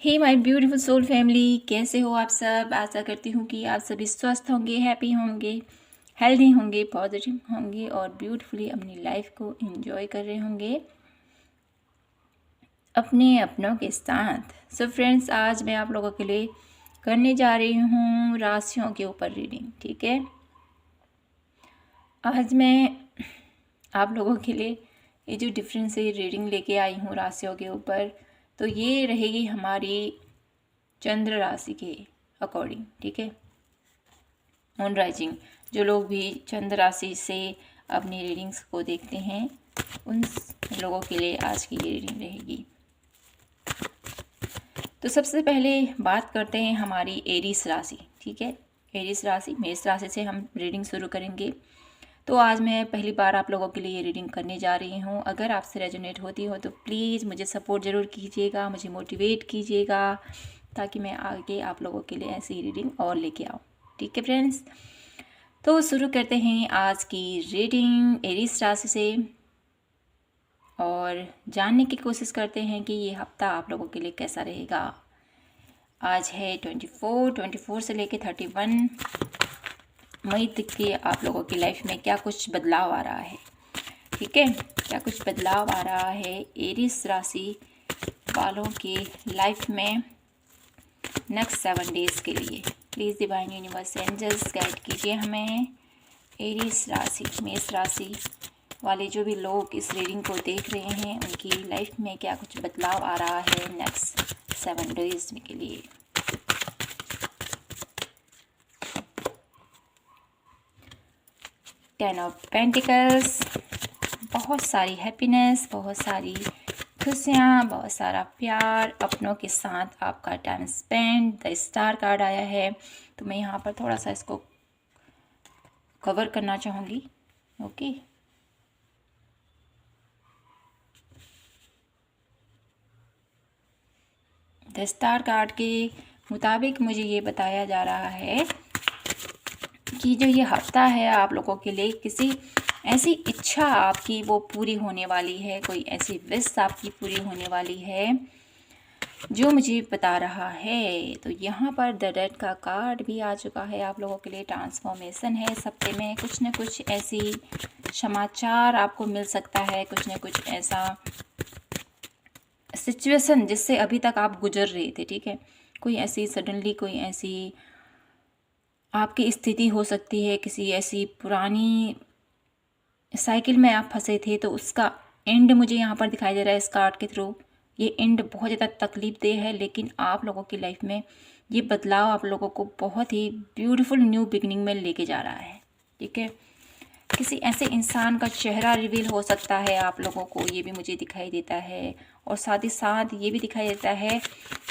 Hey my beautiful soul family, कैसे हो आप सब। आशा करती हूँ कि आप सभी स्वस्थ होंगे, हैप्पी होंगे, हेल्दी होंगे, पॉजिटिव होंगे और ब्यूटीफुली अपनी लाइफ को एंजॉय कर रहे होंगे अपने अपनों के साथ। सो फ्रेंड्स, आज मैं आप लोगों के लिए करने जा रही हूँ राशियों के ऊपर रीडिंग। ठीक है, आज मैं आप लोगों के लिए ये जो डिफरेंस है रीडिंग लेके आई हूँ राशियों के ऊपर। तो ये रहेगी हमारी चंद्र राशि के अकॉर्डिंग। ठीक है, मून राइजिंग, जो लोग भी चंद्र राशि से अपनी रीडिंग्स को देखते हैं उन लोगों के लिए आज की ये रीडिंग रहेगी। तो सबसे पहले बात करते हैं हमारी एरीस राशि। ठीक है, एरीस राशि, मेष राशि से हम रीडिंग शुरू करेंगे। तो आज मैं पहली बार आप लोगों के लिए ये रीडिंग करने जा रही हूँ। अगर आपसे रेजोनेट होती हो तो प्लीज़ मुझे सपोर्ट ज़रूर कीजिएगा, मुझे मोटिवेट कीजिएगा ताकि मैं आगे आप लोगों के लिए ऐसी रीडिंग और लेके आऊँ। ठीक है फ्रेंड्स, तो शुरू करते हैं आज की रीडिंग एरीस राशि से और जानने की कोशिश करते हैं कि ये हफ्ता आप लोगों के लिए कैसा रहेगा। आज है 24 से लेके 31 मई तक के आप लोगों की लाइफ में क्या कुछ बदलाव आ रहा है। ठीक है, क्या कुछ बदलाव आ रहा है एरीस राशि वालों की लाइफ में नेक्स्ट 7 डेज के लिए। Please divine universe angels guide कीजिए हमें। एरीस राशि, मेष राशि वाले जो भी लोग इस रीडिंग को देख रहे हैं उनकी लाइफ में क्या कुछ बदलाव आ रहा है नेक्स्ट 7 डेज के लिए। टेन ऑफ पेंटिकल्स, बहुत सारी हैप्पीनेस, बहुत सारी खुशियाँ, बहुत सारा प्यार, अपनों के साथ आपका time spend. The star card आया है तो मैं यहाँ पर थोड़ा सा इसको कवर करना चाहूँगी। ओके, द स्टार कार्ड के मुताबिक मुझे ये बताया जा रहा है कि जो ये हफ्ता है आप लोगों के लिए किसी ऐसी इच्छा आपकी वो पूरी होने वाली है, कोई ऐसी विश आपकी पूरी होने वाली है जो मुझे बता रहा है। तो यहाँ पर द डेथ का कार्ड भी आ चुका है आप लोगों के लिए। ट्रांसफॉर्मेशन है इस हफ्ते में, कुछ न कुछ ऐसी समाचार आपको मिल सकता है, कुछ न कुछ ऐसा सिचुएशन जिससे अभी तक आप गुजर रहे थे। ठीक है, कोई ऐसी सडनली कोई ऐसी आपकी स्थिति हो सकती है, किसी ऐसी पुरानी साइकिल में आप फंसे थे तो उसका एंड मुझे यहाँ पर दिखाई दे रहा है इस कार्ड के थ्रू। ये एंड बहुत ज़्यादा तकलीफ दे है, लेकिन आप लोगों की लाइफ में ये बदलाव आप लोगों को बहुत ही ब्यूटीफुल न्यू बिगनिंग में लेके जा रहा है। ठीक है, किसी ऐसे इंसान का चेहरा रिवील हो सकता है आप लोगों को, ये भी मुझे दिखाई देता है। और साथ ही साथ ये भी दिखाई देता है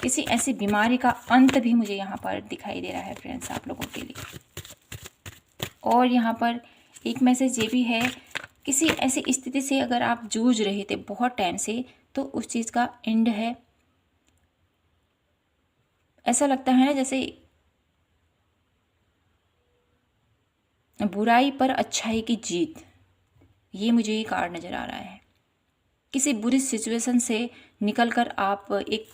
किसी ऐसी बीमारी का अंत भी मुझे यहाँ पर दिखाई दे रहा है फ्रेंड्स आप लोगों के लिए। और यहाँ पर एक मैसेज ये भी है, किसी ऐसी स्थिति से अगर आप जूझ रहे थे बहुत टाइम से तो उस चीज़ का एंड है। ऐसा लगता है ना जैसे बुराई पर अच्छाई की जीत, ये मुझे ये कार्ड नज़र आ रहा है। किसी बुरी सिचुएशन से निकलकर आप एक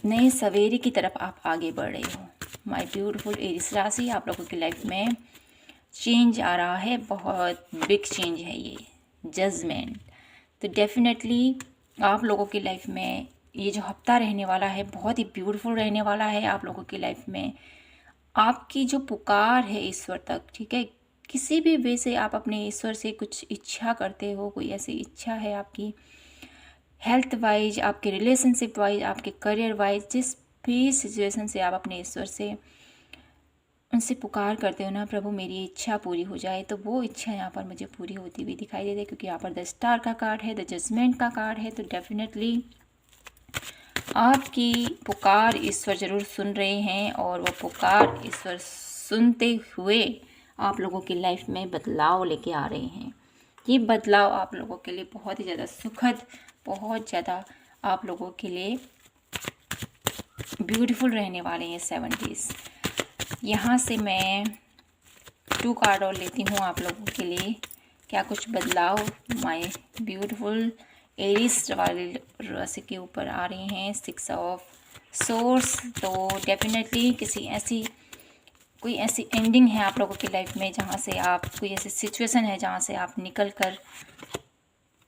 नए सवेरे की तरफ आप आगे बढ़ रहे हो। माय ब्यूटीफुल एरीस राशि, आप लोगों की लाइफ में चेंज आ रहा है, बहुत बिग चेंज है ये, जजमेंट। तो डेफिनेटली आप लोगों की लाइफ में ये जो हफ्ता रहने वाला है बहुत ही ब्यूटीफुल रहने वाला है आप लोगों की लाइफ में। आपकी जो पुकार है ईश्वर तक, ठीक है, किसी भी वे से आप अपने ईश्वर से कुछ इच्छा करते हो, कोई ऐसी इच्छा है आपकी हेल्थ वाइज, आपके रिलेशनशिप वाइज, आपके करियर वाइज, जिस भी सिचुएशन से आप अपने ईश्वर से उनसे पुकार करते हो ना, प्रभु मेरी इच्छा पूरी हो जाए, तो वो इच्छा यहाँ पर मुझे पूरी होती हुई दिखाई देती है। क्योंकि यहाँ पर द स्टार का कार्ड है, द जजमेंट का कार्ड है, तो डेफिनेटली आपकी पुकार ईश्वर ज़रूर सुन रहे हैं और वो पुकार ईश्वर सुनते हुए आप लोगों की लाइफ में बदलाव लेके आ रहे हैं। ये बदलाव आप लोगों के लिए बहुत ही ज़्यादा सुखद, बहुत ज़्यादा आप लोगों के लिए ब्यूटीफुल रहने वाले हैं 7 डेज। यहाँ से मैं 2 कार्ड और लेती हूँ आप लोगों के लिए, क्या कुछ बदलाव माय ब्यूटीफुल एरीज वाले राशि के ऊपर आ रहे हैं 6 ऑफ सोर्स। तो डेफिनेटली कोई ऐसी एंडिंग है आप लोगों की लाइफ में जहाँ से आप, कोई ऐसी सिचुएशन है जहाँ से आप निकल कर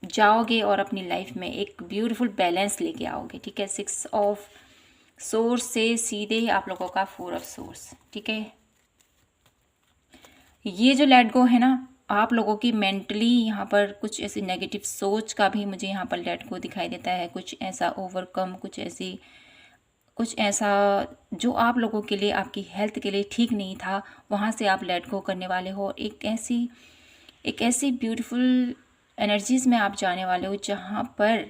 जाओगे और अपनी लाइफ में एक ब्यूटीफुल बैलेंस लेके आओगे, ठीक है। 6 ऑफ सोर्स से सीधे आप लोगों का 4 ऑफ सोर्स, ठीक है। ये जो लेट गो है ना, आप लोगों की मेंटली यहाँ पर कुछ ऐसी नेगेटिव सोच का भी मुझे यहाँ पर लेट गो दिखाई देता है। कुछ ऐसा ओवरकम, कुछ ऐसा जो आप लोगों के लिए, आपकी हेल्थ के लिए ठीक नहीं था, वहाँ से आप लेट गो करने वाले हो। एक ऐसी ब्यूटीफुल एनर्जीज़ में आप जाने वाले हो जहाँ पर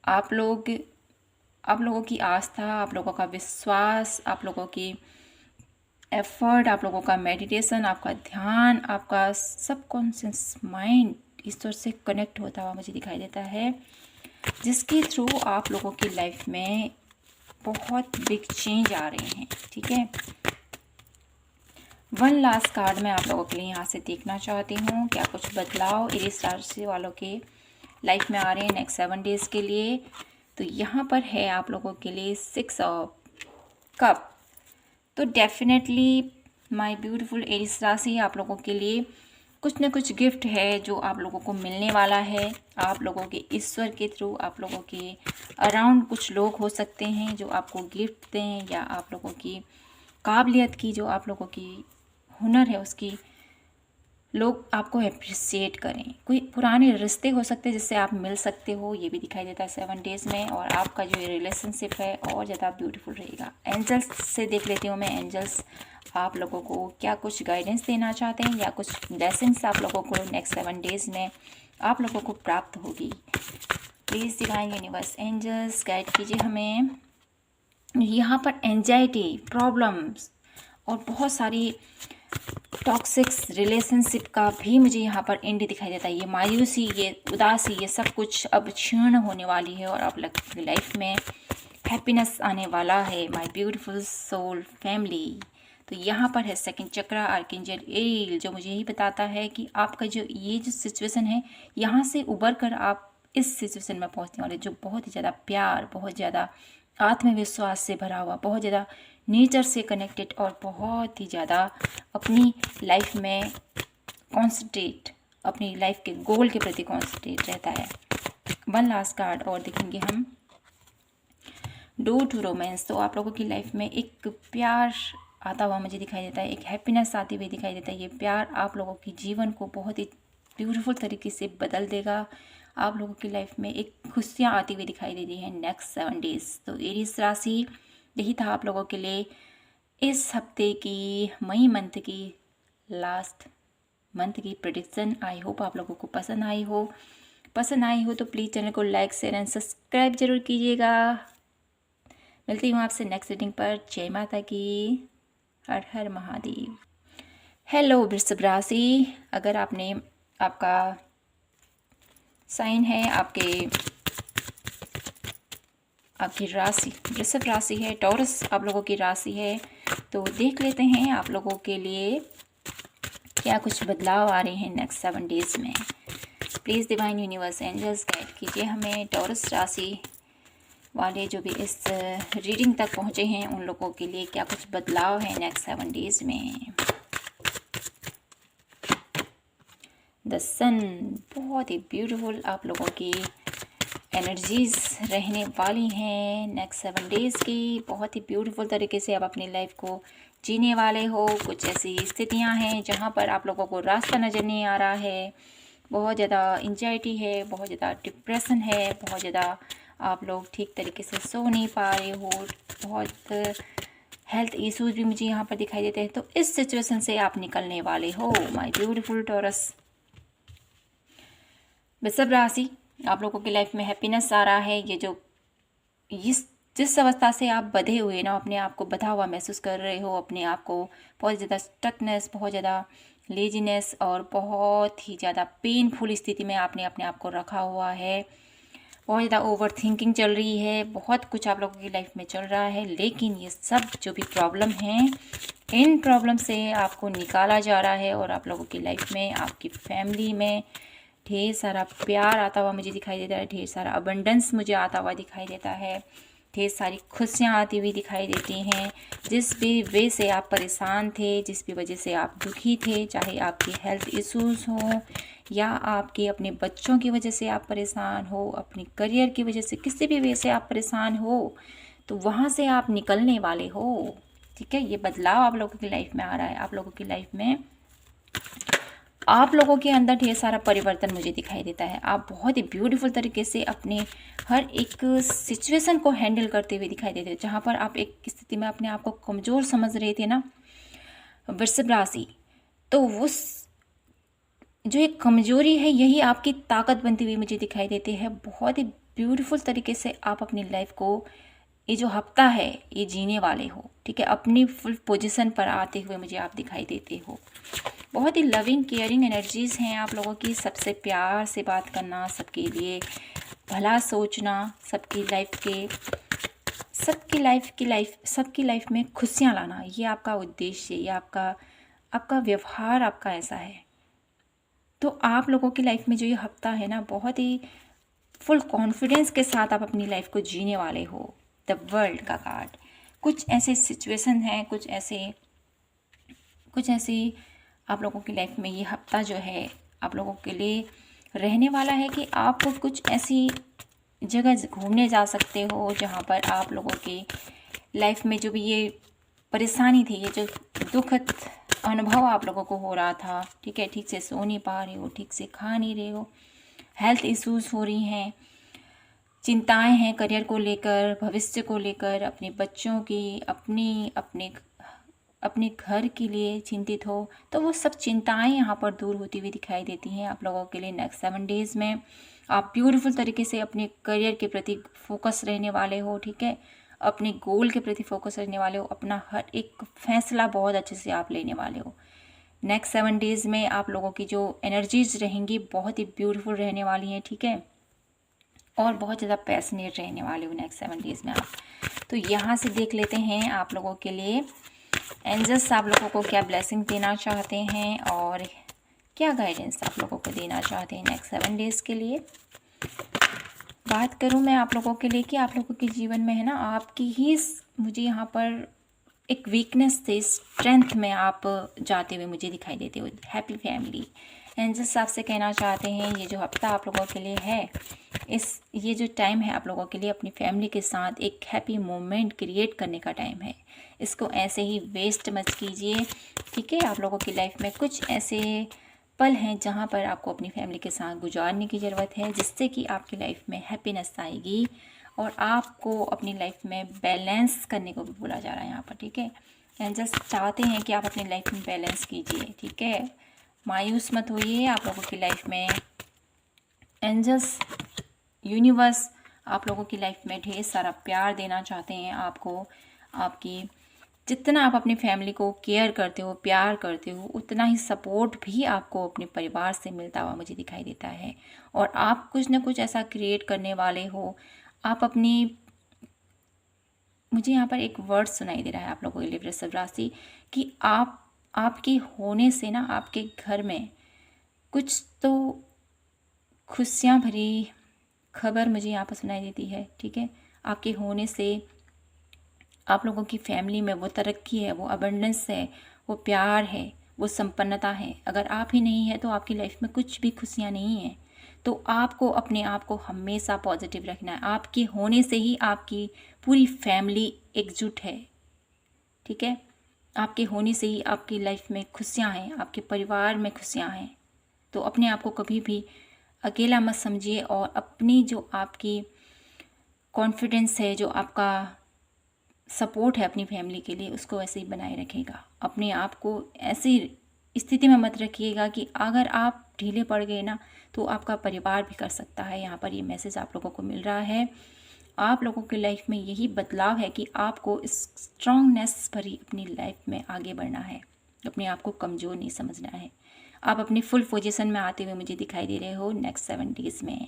आप लोगों की आस्था, आप लोगों का विश्वास, आप लोगों की एफर्ट, आप लोगों का मेडिटेशन, आपका ध्यान, आपका सबकॉन्शियस माइंड ईश्वर से कनेक्ट होता हुआ मुझे दिखाई देता है, जिसके थ्रू आप लोगों की लाइफ में बहुत बिग चेंज आ रहे हैं, ठीक है। वन लास्ट कार्ड मैं आप लोगों के लिए यहाँ से देखना चाहती हूँ। क्या कुछ बदलाव एरीज राशि वालों के लाइफ में आ रहे हैं नेक्स्ट 7 डेज़ के लिए। तो यहाँ पर है आप लोगों के लिए 6 ऑफ कप। तो डेफिनेटली माय ब्यूटीफुल एरीज राशि, आप लोगों के लिए कुछ न कुछ गिफ्ट है जो आप लोगों को मिलने वाला है। आप लोगों के ईश्वर के थ्रू, आप लोगों के अराउंड कुछ लोग हो सकते हैं जो आपको गिफ्ट दें, या आप लोगों की काबिलियत की, जो आप लोगों की हुनर है उसकी लोग आपको अप्रिशिएट करें। कोई पुराने रिश्ते हो सकते हैं जिससे आप मिल सकते हो, ये भी दिखाई देता है 7 डेज़ में। और आपका जो रिलेशनशिप है और ज़्यादा ब्यूटीफुल रहेगा। एंजल्स से देख लेती हूँ मैं, एंजल्स आप लोगों को क्या कुछ गाइडेंस देना चाहते हैं, या कुछ ब्लेसिंग्स आप लोगों को नेक्स्ट 7 डेज़ में आप लोगों को प्राप्त होगी। Please divine universe angels guide कीजिए हमें। यहाँ पर एंजाइटी, प्रॉब्लम्स और बहुत सारी टॉक्सिक्स रिलेशनशिप का भी मुझे यहाँ पर एंड दिखाई देता है। ये मायूसी, ये उदासी, ये सब कुछ अब क्षीण होने वाली है और अब लाइफ में हैप्पीनेस आने वाला है। My beautiful soul family. तो यहाँ पर है सेकंड चक्र आर्कएंजल एरियल, जो मुझे यही बताता है कि आपका जो सिचुएशन है, यहाँ से उबर कर आप इस सिचुएशन में पहुँचने वाले, जो बहुत ही ज़्यादा प्यार, बहुत ज़्यादा आत्मविश्वास से भरा हुआ, बहुत ज़्यादा नेचर से कनेक्टेड और बहुत ही ज़्यादा अपनी लाइफ में कॉन्सेंट्रेट, अपनी लाइफ के गोल के प्रति कॉन्सेंट्रेट रहता है। वन लास्ट कार्ड और देखेंगे हम, डोर टू रोमांस। तो आप लोगों की लाइफ में एक प्यार आता हुआ मुझे दिखाई देता है, एक हैप्पीनेस आती हुई दिखाई देता है। ये प्यार आप लोगों के जीवन को बहुत ही ब्यूटीफुल तरीके से बदल देगा। आप लोगों की लाइफ में एक खुशियाँ आती हुई दिखाई दे रही है नेक्स्ट 7 डेज़। तो एरीज राशि, यही था आप लोगों के लिए इस हफ्ते की, मई मंथ की लास्ट मंथ की प्रेडिक्शन। आई होप आप लोगों को पसंद आई हो तो प्लीज़ चैनल को लाइक, शेयर एंड सब्सक्राइब जरूर कीजिएगा। मिलती हूँ आपसे नेक्स्ट रीडिंग पर। जय माता की, हर हर महादेव। हेलो वृषभ राशि, अगर आपका साइन है, आपकी राशि वृषभ राशि है, टॉरस आप लोगों की राशि है, तो देख लेते हैं आप लोगों के लिए क्या कुछ बदलाव आ रहे हैं नेक्स्ट 7 डेज़ में। Please divine universe angels guide कीजिए हमें। टॉरस राशि वाले जो भी इस रीडिंग तक पहुँचे हैं, उन लोगों के लिए क्या कुछ बदलाव है नेक्स्ट 7 डेज़ में। द सन, बहुत ही ब्यूटीफुल आप लोगों की एनर्जीज़ रहने वाली हैं नेक्स्ट 7 डेज़ की। बहुत ही ब्यूटीफुल तरीके से आप अपनी लाइफ को जीने वाले हो। कुछ ऐसी स्थितियां हैं जहां पर आप लोगों को रास्ता नज़र नहीं आ रहा है, बहुत ज़्यादा एंजाइटी है, बहुत ज़्यादा डिप्रेशन है, बहुत ज़्यादा आप लोग ठीक तरीके से सो नहीं पा रहे हो, बहुत हेल्थ इश्यूज भी मुझे यहाँ पर दिखाई देते हैं। तो इस सिचुएशन से आप निकलने वाले हो माय ब्यूटीफुल टॉरस। वृषभ राशि, आप लोगों की लाइफ में हैप्पीनेस आ रहा है। ये जो जिस अवस्था से आप बंधे हुए ना, अपने आप को बंधा हुआ महसूस कर रहे हो, अपने आप को बहुत ज़्यादा स्टकनेस, बहुत ज़्यादा लेजीनेस और बहुत ही ज़्यादा पेनफुल स्थिति में आपने अपने आप को रखा हुआ है। बहुत ज़्यादा ओवर थिंकिंग चल रही है, बहुत कुछ आप लोगों की लाइफ में चल रहा है। लेकिन ये सब जो भी प्रॉब्लम हैं, इन प्रॉब्लम से आपको निकाला जा रहा है और आप लोगों की लाइफ में, आपकी फैमिली में ढेर सारा प्यार आता हुआ मुझे दिखाई देता है, ढेर सारा अबंडेंस मुझे आता हुआ दिखाई देता है, ढेर सारी खुशियाँ आती हुई दिखाई देती हैं। जिस भी वे से आप परेशान थे, जिस भी वजह से आप दुखी थे, चाहे आपकी हेल्थ इश्यूज़ हों या आपके अपने बच्चों की वजह से आप परेशान हो, अपनी करियर की वजह से, किसी भी वजह से आप परेशान हो, तो वहाँ से आप निकलने वाले हो। ठीक है, ये बदलाव आप लोगों की लाइफ में आ रहा है। आप लोगों की लाइफ में आप लोगों के अंदर ढेर सारा परिवर्तन मुझे दिखाई देता है। आप बहुत ही ब्यूटीफुल तरीके से अपने हर एक सिचुएशन को हैंडल करते हुए दिखाई देते हैं। जहाँ पर आप एक स्थिति में अपने आप को कमज़ोर समझ रहे थे ना, वृषभ राशि, तो उस जो एक कमज़ोरी है यही आपकी ताकत बनती हुई मुझे दिखाई देती है। बहुत ही ब्यूटीफुल तरीके से आप अपनी लाइफ को ये जो हफ्ता है ये जीने वाले हो। ठीक है, अपनी फुल पोजीशन पर आते हुए मुझे आप दिखाई देते हो। बहुत ही लविंग केयरिंग एनर्जीज़ हैं आप लोगों की। सबसे प्यार से बात करना, सबके लिए भला सोचना, सबकी लाइफ में खुशियाँ लाना, ये आपका उद्देश्य, ये आपका व्यवहार आपका ऐसा है। तो आप लोगों की लाइफ में जो ये हफ्ता है ना, बहुत ही फुल कॉन्फिडेंस के साथ आप अपनी लाइफ को जीने वाले हो। द वर्ल्ड का कार्ड, कुछ ऐसे सिचुएशन हैं, कुछ ऐसे आप लोगों की लाइफ में ये हफ्ता जो है आप लोगों के लिए रहने वाला है कि आप कुछ ऐसी जगह घूमने जा सकते हो जहाँ पर आप लोगों की लाइफ में जो भी ये परेशानी थी, ये जो दुखद अनुभव आप लोगों को हो रहा था, ठीक है, ठीक से सो नहीं पा रहे हो, ठीक से खा नहीं रहे हो, हेल्थ इश्यूज़ हो रही हैं, चिंताएं हैं करियर को लेकर, भविष्य को लेकर, अपने बच्चों की, अपने घर के लिए चिंतित हो, तो वो सब चिंताएं यहाँ पर दूर होती हुई दिखाई देती हैं आप लोगों के लिए। नेक्स्ट 7 डेज़ में आप ब्यूटीफुल तरीके से अपने करियर के प्रति फोकस रहने वाले हो। ठीक है, अपने गोल के प्रति फोकस रहने वाले हो, अपना हर एक फैसला बहुत अच्छे से आप लेने वाले हो। नेक्स्ट 7 डेज़ में आप लोगों की जो एनर्जीज रहेंगी बहुत ही ब्यूटीफुल रहने वाली हैं। ठीक है, और बहुत ज़्यादा पैशनेट रहने वाले हो नेक्स्ट 7 डेज़ में आप। तो यहाँ से देख लेते हैं आप लोगों के लिए एंजल्स आप लोगों को क्या ब्लेसिंग देना चाहते हैं और क्या गाइडेंस आप लोगों को देना चाहते हैं नेक्स्ट 7 डेज़ के लिए। बात करूं मैं आप लोगों के लिए कि आप लोगों के जीवन में है ना, आपकी ही मुझे यहाँ पर एक वीकनेस से स्ट्रेंथ में आप जाते हुए मुझे दिखाई देते हो। हैप्पी फैमिली एंजल्स आपसे कहना चाहते हैं ये जो हफ्ता आप लोगों के लिए है, ये जो टाइम है आप लोगों के लिए अपनी फैमिली के साथ एक हैप्पी मोमेंट क्रिएट करने का टाइम है। इसको ऐसे ही वेस्ट मत कीजिए। ठीक है, आप लोगों की लाइफ में कुछ ऐसे पल हैं जहाँ पर आपको अपनी फैमिली के साथ गुजारने की ज़रूरत है, जिससे कि आपकी लाइफ में हैप्पीनेस आएगी और आपको अपनी लाइफ में बैलेंस करने को भी बोला जा रहा है यहाँ पर। ठीक है, एंजल्स चाहते हैं कि आप अपनी लाइफ में बैलेंस कीजिए। ठीक है, मायूस मत होइए। आप लोगों की लाइफ में एंजल्स, यूनिवर्स आप लोगों की लाइफ में ढेर सारा प्यार देना चाहते हैं आपको। आपकी जितना आप अपनी फैमिली को केयर करते हो, प्यार करते हो, उतना ही सपोर्ट भी आपको अपने परिवार से मिलता हुआ मुझे दिखाई देता है। और आप कुछ ना कुछ ऐसा क्रिएट करने वाले हो। आप अपनी, मुझे यहाँ पर एक वर्ड सुनाई दे रहा है आप लोगों के लिए वृषभ राशि, कि आपके होने से ना आपके घर में कुछ तो खुशियाँ भरी खबर मुझे यहाँ पर सुनाई देती है। ठीक है, आपके होने से आप लोगों की फैमिली में वो तरक्की है, वो अबंडेंस है, वो प्यार है, वो संपन्नता है। अगर आप ही नहीं है तो आपकी लाइफ में कुछ भी खुशियाँ नहीं हैं। तो आपको अपने आप को हमेशा पॉजिटिव रखना है। आपके होने से ही आपकी पूरी फैमिली एकजुट है। ठीक है, आपके होने से ही आपकी लाइफ में खुशियाँ हैं, आपके परिवार में खुशियाँ हैं। तो अपने आप को कभी भी अकेला मत समझिए और अपनी जो आपकी कॉन्फिडेंस है, जो आपका सपोर्ट है अपनी फैमिली के लिए, उसको ऐसे ही बनाए रखिएगा। अपने आप को ऐसी स्थिति में मत रखिएगा कि अगर आप ढीले पड़ गए ना तो आपका परिवार भी कर सकता है। यहाँ पर ये मैसेज आप लोगों को मिल रहा है। आप लोगों की लाइफ में यही बदलाव है कि आपको स्ट्रांगनेस भरी अपनी लाइफ में आगे बढ़ना है, अपने आप को कमज़ोर नहीं समझना है। आप अपनी फुल पोजीशन में आते हुए मुझे दिखाई दे रहे हो नेक्स्ट 7 डेज़ में।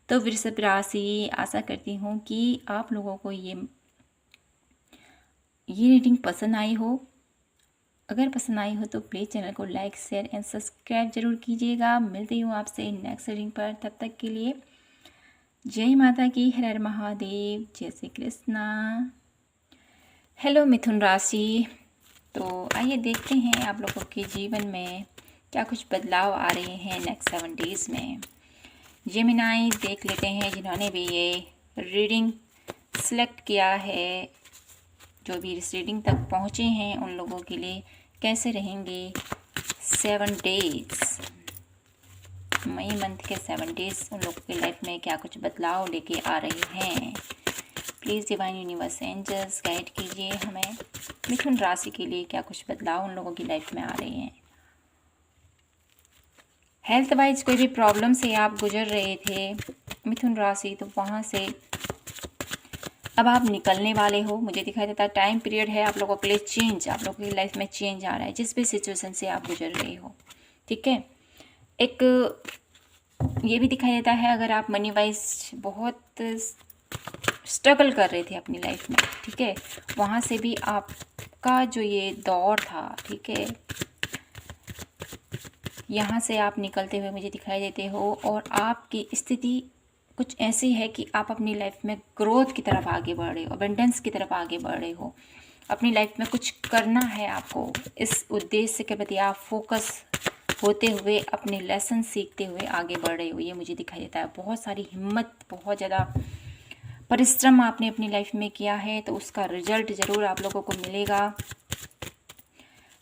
तो वृषभ राशि, आशा करती हूँ कि आप लोगों को ये रीडिंग पसंद आई हो। अगर पसंद आई हो तो प्लीज़ चैनल को लाइक शेयर एंड सब्सक्राइब जरूर कीजिएगा। मिलती हूँ आपसे नेक्स्ट रीडिंग पर, तब तक के लिए जय माता की, हर हर महादेव, जय श्री कृष्णा। हेलो मिथुन राशि, तो आइए देखते हैं आप लोगों के जीवन में क्या कुछ बदलाव आ रहे हैं नेक्स्ट 7 डेज़ में। जेमिनाई देख लेते हैं जिन्होंने भी ये रीडिंग सेलेक्ट किया है, जो भी इस रीडिंग तक पहुँचे हैं उन लोगों के लिए कैसे रहेंगे 7 डेज़, मई मंथ के 7 डेज़ उन लोगों की लाइफ में क्या कुछ बदलाव लेके आ रहे हैं। Please divine universe angels guide कीजिए हमें मिथुन राशि के लिए क्या कुछ बदलाव उन लोगों की लाइफ में आ रहे हैं। हेल्थ वाइज कोई भी प्रॉब्लम से आप गुजर रहे थे मिथुन राशि, तो वहाँ से अब आप निकलने वाले हो। मुझे दिखाई देता है टाइम पीरियड है आप लोगों के लिए चेंज, आप लोगों की लाइफ में चेंज आ रहा है जिस भी सिचुएशन से आप गुजर रहे हो। ठीक है, एक ये भी दिखाई देता है अगर आप मनी वाइज बहुत स्ट्रगल कर रहे थे अपनी लाइफ में, ठीक है, वहाँ से भी आपका जो ये दौर था, ठीक है, यहाँ से आप निकलते हुए मुझे दिखाई देते हो। और आपकी स्थिति कुछ ऐसी है कि आप अपनी लाइफ में ग्रोथ की तरफ आगे बढ़ रहे हो, अबंडेंस की तरफ आगे बढ़ रहे हो। अपनी लाइफ में कुछ करना है आपको, इस उद्देश्य के प्रति आप फोकस होते हुए अपने लेसन सीखते हुए आगे बढ़ रहे हो, ये मुझे दिखाई देता है। बहुत सारी हिम्मत, बहुत ज़्यादा परिश्रम आपने अपनी लाइफ में किया है, तो उसका रिजल्ट ज़रूर आप लोगों को मिलेगा।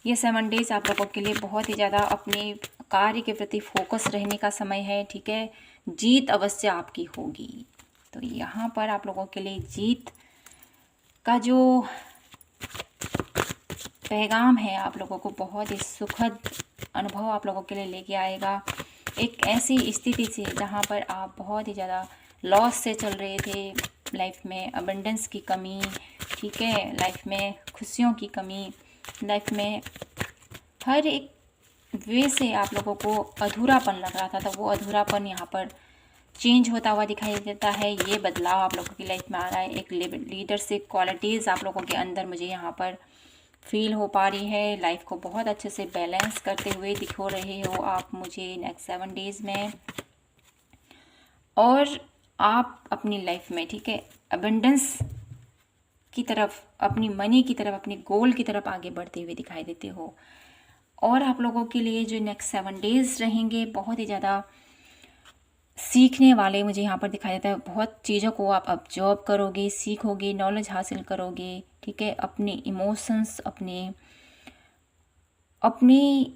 ये 7 डेज़ आप लोगों के लिए बहुत ही ज़्यादा अपने कार्य के प्रति फोकस रहने का समय है। ठीक है, जीत अवश्य आपकी होगी। तो यहाँ पर आप लोगों के लिए जीत का जो पैगाम है आप लोगों को बहुत ही सुखद अनुभव आप लोगों के लिए लेके आएगा। एक ऐसी स्थिति से जहाँ पर आप बहुत ही ज़्यादा लॉस से चल रहे थे, लाइफ में अबंडेंस की कमी, ठीक है, लाइफ में खुशियों की कमी, लाइफ में हर एक वे से आप लोगों को अधूरापन लग रहा था, तो वो अधूरापन यहाँ पर चेंज होता हुआ दिखाई देता है। ये बदलाव आप लोगों की लाइफ में आ रहा है। एक लीडरशिप क्वालिटीज़ आप लोगों के अंदर मुझे यहाँ पर फील हो पा रही है। लाइफ को बहुत अच्छे से बैलेंस करते हुए दिखो रहे हो आप मुझे नेक्स्ट 7 डेज़ में। और आप अपनी लाइफ में, ठीक है, अबंडेंस की तरफ, अपनी मनी की तरफ, अपनी गोल की तरफ आगे बढ़ते हुए दिखाई देते हो। और आप लोगों के लिए जो नेक्स्ट 7 डेज़ रहेंगे बहुत ही ज़्यादा सीखने वाले मुझे यहाँ पर दिखाई देता है। बहुत चीज़ों को आप ऑब्जर्व करोगे, सीखोगे, नॉलेज हासिल करोगे, ठीक है, अपने इमोशंस, अपनी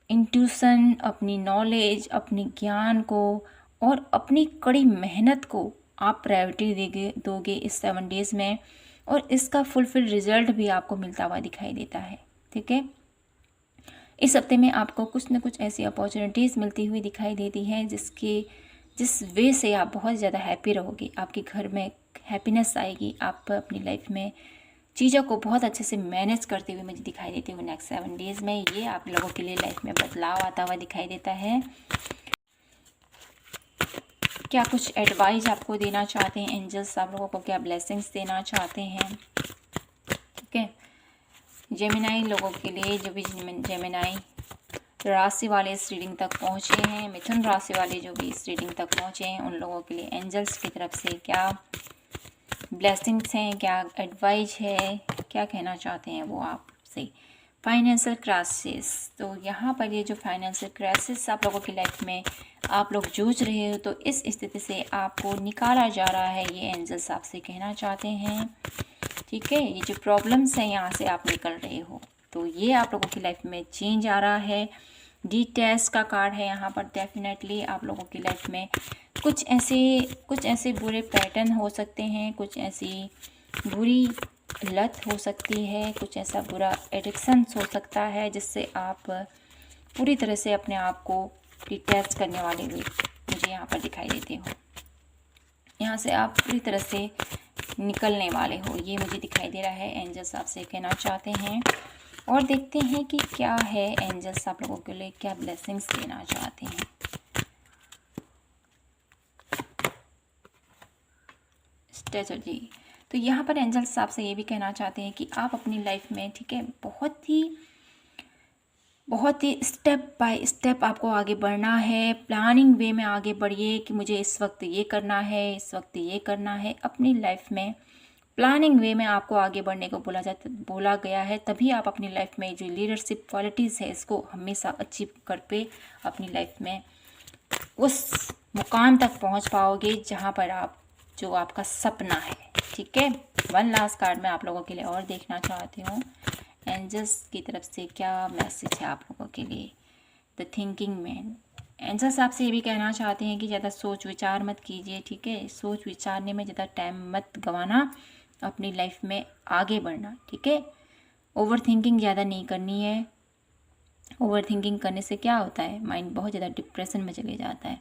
इंट्यूशन, अपनी नॉलेज, अपने ज्ञान को और अपनी कड़ी मेहनत को आप प्रायोरिटी दोगे इस 7 डेज़ में। और इसका फुलफिल रिजल्ट भी आपको मिलता हुआ दिखाई देता है। ठीक है, इस हफ्ते में आपको कुछ न कुछ ऐसी अपॉर्चुनिटीज़ मिलती हुई दिखाई देती हैं जिस वे से आप बहुत ज़्यादा हैप्पी रहोगे। आपके घर में हैप्पीनेस आएगी, आप अपनी लाइफ में चीज़ों को बहुत अच्छे से मैनेज करते हुए मुझे दिखाई देते हुए नेक्स्ट 7 डेज़ में। ये आप लोगों के लिए लाइफ में बदलाव आता हुआ दिखाई देता है। क्या कुछ एडवाइस आपको देना चाहते हैं एंजल्स, आप लोगों को क्या ब्लेसिंग्स देना चाहते हैं? ठीक है, जेमिनाई लोगों के लिए, जो भी जेमिनाई राशि वाले इस रीडिंग तक पहुँचे हैं, मिथुन राशि वाले जो भी इस रीडिंग तक पहुँचे हैं, उन लोगों के लिए एंजल्स की तरफ से क्या ब्लेसिंग्स हैं, क्या एडवाइस है, क्या कहना चाहते हैं वो आपसे। फाइनेंशियल क्राइसिस, तो यहाँ पर ये जो फाइनेंशियल क्राइसिस आप लोगों की लाइफ में आप लोग जूझ रहे हो, तो इस स्थिति से आपको निकाला जा रहा है, ये एंजल्स आपसे कहना चाहते हैं। ठीक है, ये जो प्रॉब्लम्स हैं यहाँ से आप निकल रहे हो, तो ये आप लोगों की लाइफ में चेंज आ रहा है। डी-टेस्ट का कार्ड है यहाँ पर। डेफिनेटली आप लोगों की लाइफ में कुछ ऐसे बुरे पैटर्न हो सकते हैं, कुछ ऐसी बुरी लत हो सकती है, कुछ ऐसा बुरा एडिक्शन हो सकता है जिससे आप पूरी तरह से अपने आप को डिटैच करने वाले हुए मुझे यहाँ पर दिखाई देते हो। यहाँ से आप पूरी तरह से निकलने वाले हो, ये मुझे दिखाई दे रहा है। एंजल्स आपसे कहना चाहते हैं और देखते हैं कि क्या है एंजल्स आप लोगों के लिए क्या ब्लेसिंग्स देना चाहते हैं। स्ट्रेटजी, तो यहाँ पर एंजल्स आपसे ये भी कहना चाहते हैं कि आप अपनी लाइफ में, ठीक है, बहुत ही बहुत ही स्टेप बाय स्टेप आपको आगे बढ़ना है। प्लानिंग वे में आगे बढ़िए कि मुझे इस वक्त ये करना है, इस वक्त ये करना है। अपनी लाइफ में प्लानिंग वे में आपको आगे बढ़ने को बोला गया है, तभी आप अपनी लाइफ में जो लीडरशिप क्वालिटीज़ है इसको हमेशा अचीव कर पे अपनी लाइफ में उस मुकाम तक पहुंच पाओगे जहां पर आप जो आपका सपना है। ठीक है, वन लास्ट कार्ड मैं आप लोगों के लिए और देखना चाहती हूँ। एंजल्स की तरफ से क्या मैसेज है आप लोगों के लिए। द थिंकिंग मैन, एंजल्स आपसे ये भी कहना चाहते हैं कि ज़्यादा सोच विचार मत कीजिए। ठीक है, सोच विचारने में ज़्यादा टाइम मत गंवाना, अपनी लाइफ में आगे बढ़ना। ठीक है, ओवर थिंकिंग ज़्यादा नहीं करनी है। ओवर थिंकिंग करने से क्या होता है, माइंड बहुत ज़्यादा डिप्रेशन में चले जाता है।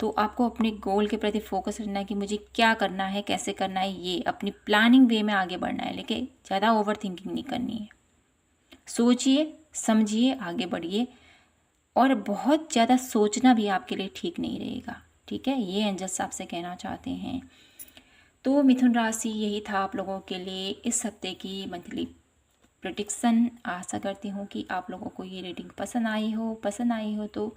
तो आपको अपने गोल के प्रति फोकस रखना है कि मुझे क्या करना है, कैसे करना है, ये अपनी प्लानिंग वे में आगे बढ़ना है, लेकिन ज़्यादा ओवर थिंकिंग नहीं करनी है। सोचिए समझिए आगे बढ़िए, और बहुत ज़्यादा सोचना भी आपके लिए ठीक नहीं रहेगा। ठीक है, ये एंजल्स आपसे कहना चाहते हैं। तो मिथुन राशि, यही था आप लोगों के लिए इस हफ्ते की मंथली प्रेडिक्शन। आशा करती हूँ कि आप लोगों को ये रीडिंग पसंद आई हो तो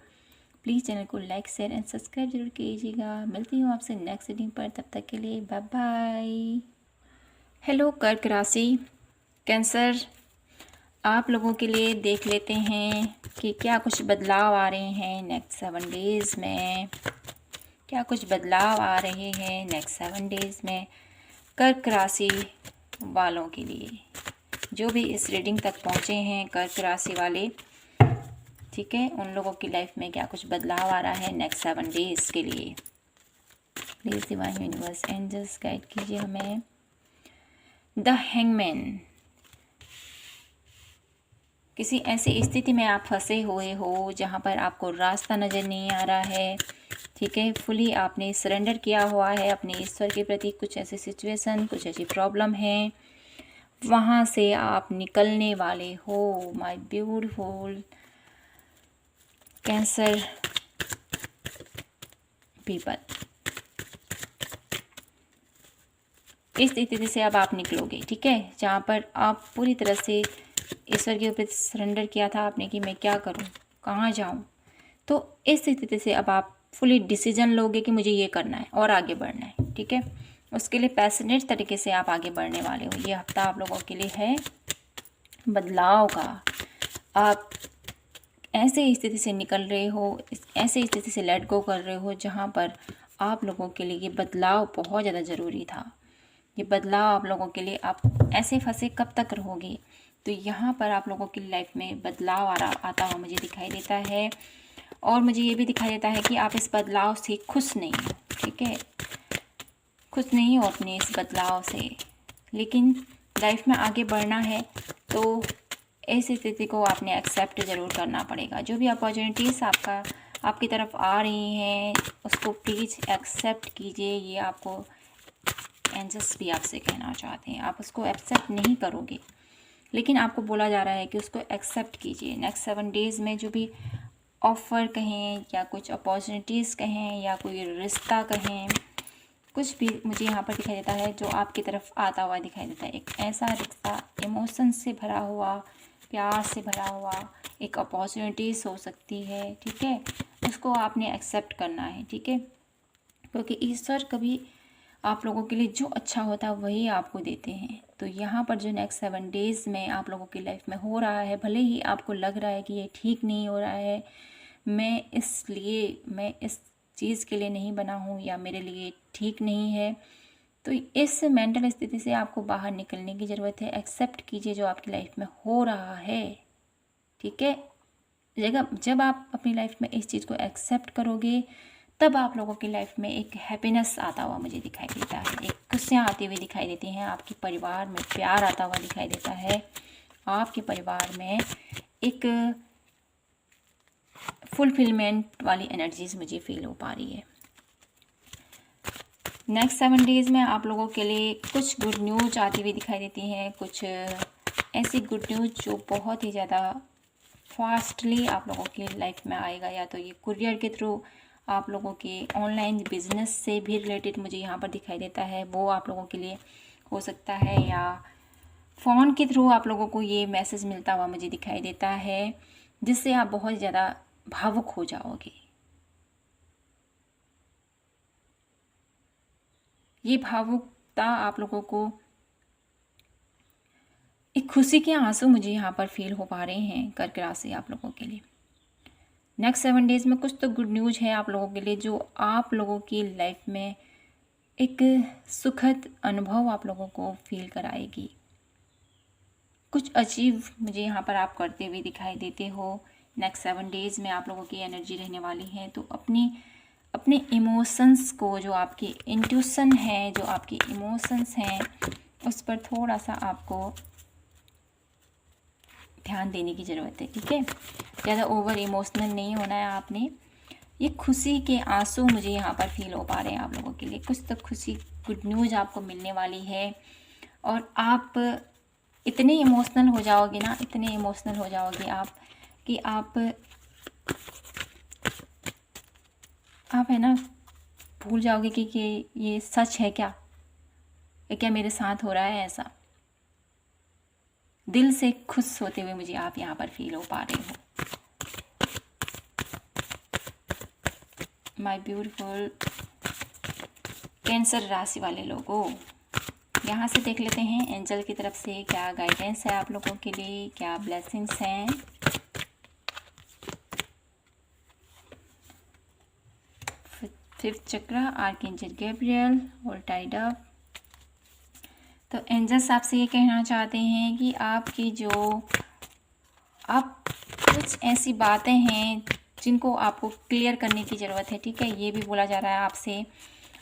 प्लीज़ चैनल को लाइक शेयर एंड सब्सक्राइब जरूर कीजिएगा। मिलती हूँ आपसे नेक्स्ट रीडिंग पर, तब तक के लिए बाय बाय। हेलो कर्क राशि, कैंसर, आप लोगों के लिए देख लेते हैं कि क्या कुछ बदलाव आ रहे हैं नेक्स्ट 7 डेज़ में। क्या कुछ बदलाव आ रहे हैं नेक्स्ट 7 डेज़ में कर्क राशि वालों के लिए, जो भी इस रीडिंग तक पहुँचे हैं कर्क राशि वाले। ठीक है, उन लोगों की लाइफ में क्या कुछ बदलाव आ रहा है नेक्स्ट 7 डेज़ के लिए। Please divine universe angels guide कीजिए हमें। द हैंगमैन, किसी ऐसी स्थिति में आप फंसे हुए हो जहाँ पर आपको रास्ता नज़र नहीं आ रहा है। ठीक है, फुली आपने सरेंडर किया हुआ है अपने ईश्वर के प्रति। कुछ ऐसी सिचुएशन, कुछ ऐसी प्रॉब्लम है, वहाँ से आप निकलने वाले हो। माय ब्यूटीफुल कैंसर पीपल, इस स्थिति से अब आप निकलोगे। ठीक है, जहाँ पर आप पूरी तरह से ईश्वर के ऊपर सरेंडर किया था आपने कि मैं क्या करूँ, कहाँ जाऊँ, तो इस स्थिति से अब आप फुली डिसीजन लोगे कि मुझे ये करना है और आगे बढ़ना है। ठीक है, उसके लिए पैशनेट तरीके से आप आगे बढ़ने वाले हो। ये हफ्ता आप लोगों के लिए है बदलाव का। आप ऐसे स्थिति से निकल रहे हो, ऐसे स्थिति से लेट गो कर रहे हो जहाँ पर आप लोगों के लिए ये बदलाव बहुत ज़्यादा ज़रूरी था। ये बदलाव आप लोगों के लिए, आप ऐसे फंसे कब तक रहोगे, तो यहाँ पर आप लोगों की लाइफ में बदलाव आता हुआ मुझे दिखाई देता है। और मुझे ये भी दिखाई देता है कि आप इस बदलाव से खुश नहीं हो। ठीक है, खुश नहीं हो अपने इस बदलाव से, लेकिन लाइफ में आगे बढ़ना है तो ऐसी स्थिति को आपने एक्सेप्ट ज़रूर करना पड़ेगा। जो भी अपॉर्चुनिटीज़ आपकी तरफ आ रही हैं उसको प्लीज़ एक्सेप्ट कीजिए। ये आपको एंजल्स भी आपसे कहना चाहते हैं। आप उसको एक्सेप्ट नहीं करोगे, लेकिन आपको बोला जा रहा है कि उसको एक्सेप्ट कीजिए। नेक्स्ट 7 डेज़ में जो भी ऑफ़र कहें या कुछ अपॉर्चुनिटीज़ कहें या कोई रिश्ता कहें, कुछ भी मुझे यहाँ पर दिखाई देता है जो आपकी तरफ आता हुआ दिखाई देता है। एक ऐसा रिश्ता इमोशन से भरा हुआ, प्यार से भरा हुआ एक अपॉर्चुनिटीज़ हो सकती है। ठीक है, उसको आपने एक्सेप्ट करना है। ठीक है, क्योंकि ईश्वर कभी आप लोगों के लिए जो अच्छा होता है वही आपको देते हैं। तो यहाँ पर जो नेक्स्ट 7 डेज़ में आप लोगों की लाइफ में हो रहा है, भले ही आपको लग रहा है कि ये ठीक नहीं हो रहा है, मैं इस चीज़ के लिए नहीं बना हूँ या मेरे लिए ठीक नहीं है, तो इस मेंटल स्थिति से आपको बाहर निकलने की ज़रूरत है। एक्सेप्ट कीजिए जो आपकी लाइफ में हो रहा है। ठीक है, जब आप अपनी लाइफ में इस चीज़ को एक्सेप्ट करोगे तब आप लोगों की लाइफ में एक हैप्पीनेस आता हुआ मुझे दिखाई देता है, एक खुशियाँ आती हुई दिखाई देती हैं, आपके परिवार में प्यार आता हुआ दिखाई देता है, आपके परिवार में एक फुलफिलमेंट वाली एनर्जीज मुझे फील हो पा रही है। नेक्स्ट 7 डेज़ में आप लोगों के लिए कुछ गुड न्यूज आती हुई दिखाई देती हैं, कुछ ऐसी गुड न्यूज जो बहुत ही ज़्यादा फास्टली आप लोगों की लाइफ में आएगा। या तो ये कुरियर के थ्रू, आप लोगों के ऑनलाइन बिजनेस से भी रिलेटेड मुझे यहाँ पर दिखाई देता है, वो आप लोगों के लिए हो सकता है, या फ़ोन के थ्रू आप लोगों को ये मैसेज मिलता हुआ मुझे दिखाई देता है। जिससे आप बहुत ज़्यादा भावुक हो जाओगे। ये भावुकता आप लोगों को, एक खुशी के आंसू मुझे यहाँ पर फील हो पा रहे हैं कर्क राशि आप लोगों के लिए। नेक्स्ट 7 डेज़ में कुछ तो गुड न्यूज़ है आप लोगों के लिए, जो आप लोगों की लाइफ में एक सुखद अनुभव आप लोगों को फील कराएगी। कुछ अचीव मुझे यहाँ पर आप करते हुए दिखाई देते हो। नेक्स्ट 7 डेज़ में आप लोगों की एनर्जी रहने वाली है, तो अपने इमोशंस को, जो आपकी इंट्यूशन है, जो आपकी इमोशंस हैं, उस पर थोड़ा सा आपको ध्यान देने की ज़रूरत है, ठीक है। ज़्यादा ओवर इमोशनल नहीं होना है आपने। ये खुशी के आंसू मुझे यहाँ पर फील हो पा रहे हैं आप लोगों के लिए। कुछ तो खुशी, गुड न्यूज़ आपको मिलने वाली है, और आप इतने इमोशनल हो जाओगे ना, इतने इमोशनल हो जाओगे आप कि आप है ना, भूल जाओगे कि ये सच है क्या, ये क्या मेरे साथ हो रहा है ऐसा। दिल से खुश होते हुए मुझे आप यहाँ पर फील हो पा रहे हो। माय ब्यूटीफुल कैंसर राशि वाले लोगों, यहाँ से देख लेते हैं एंजल की तरफ से क्या गाइडेंस है आप लोगों के लिए, क्या ब्लेसिंग्स हैं। फिफ्थ चक्र, archangel Gabriel, all tied up. तो एंजल्स आपसे ये कहना चाहते हैं कि आपकी जो आप कुछ ऐसी बातें हैं जिनको आपको क्लियर करने की ज़रूरत है, ठीक है। ये भी बोला जा रहा है आपसे,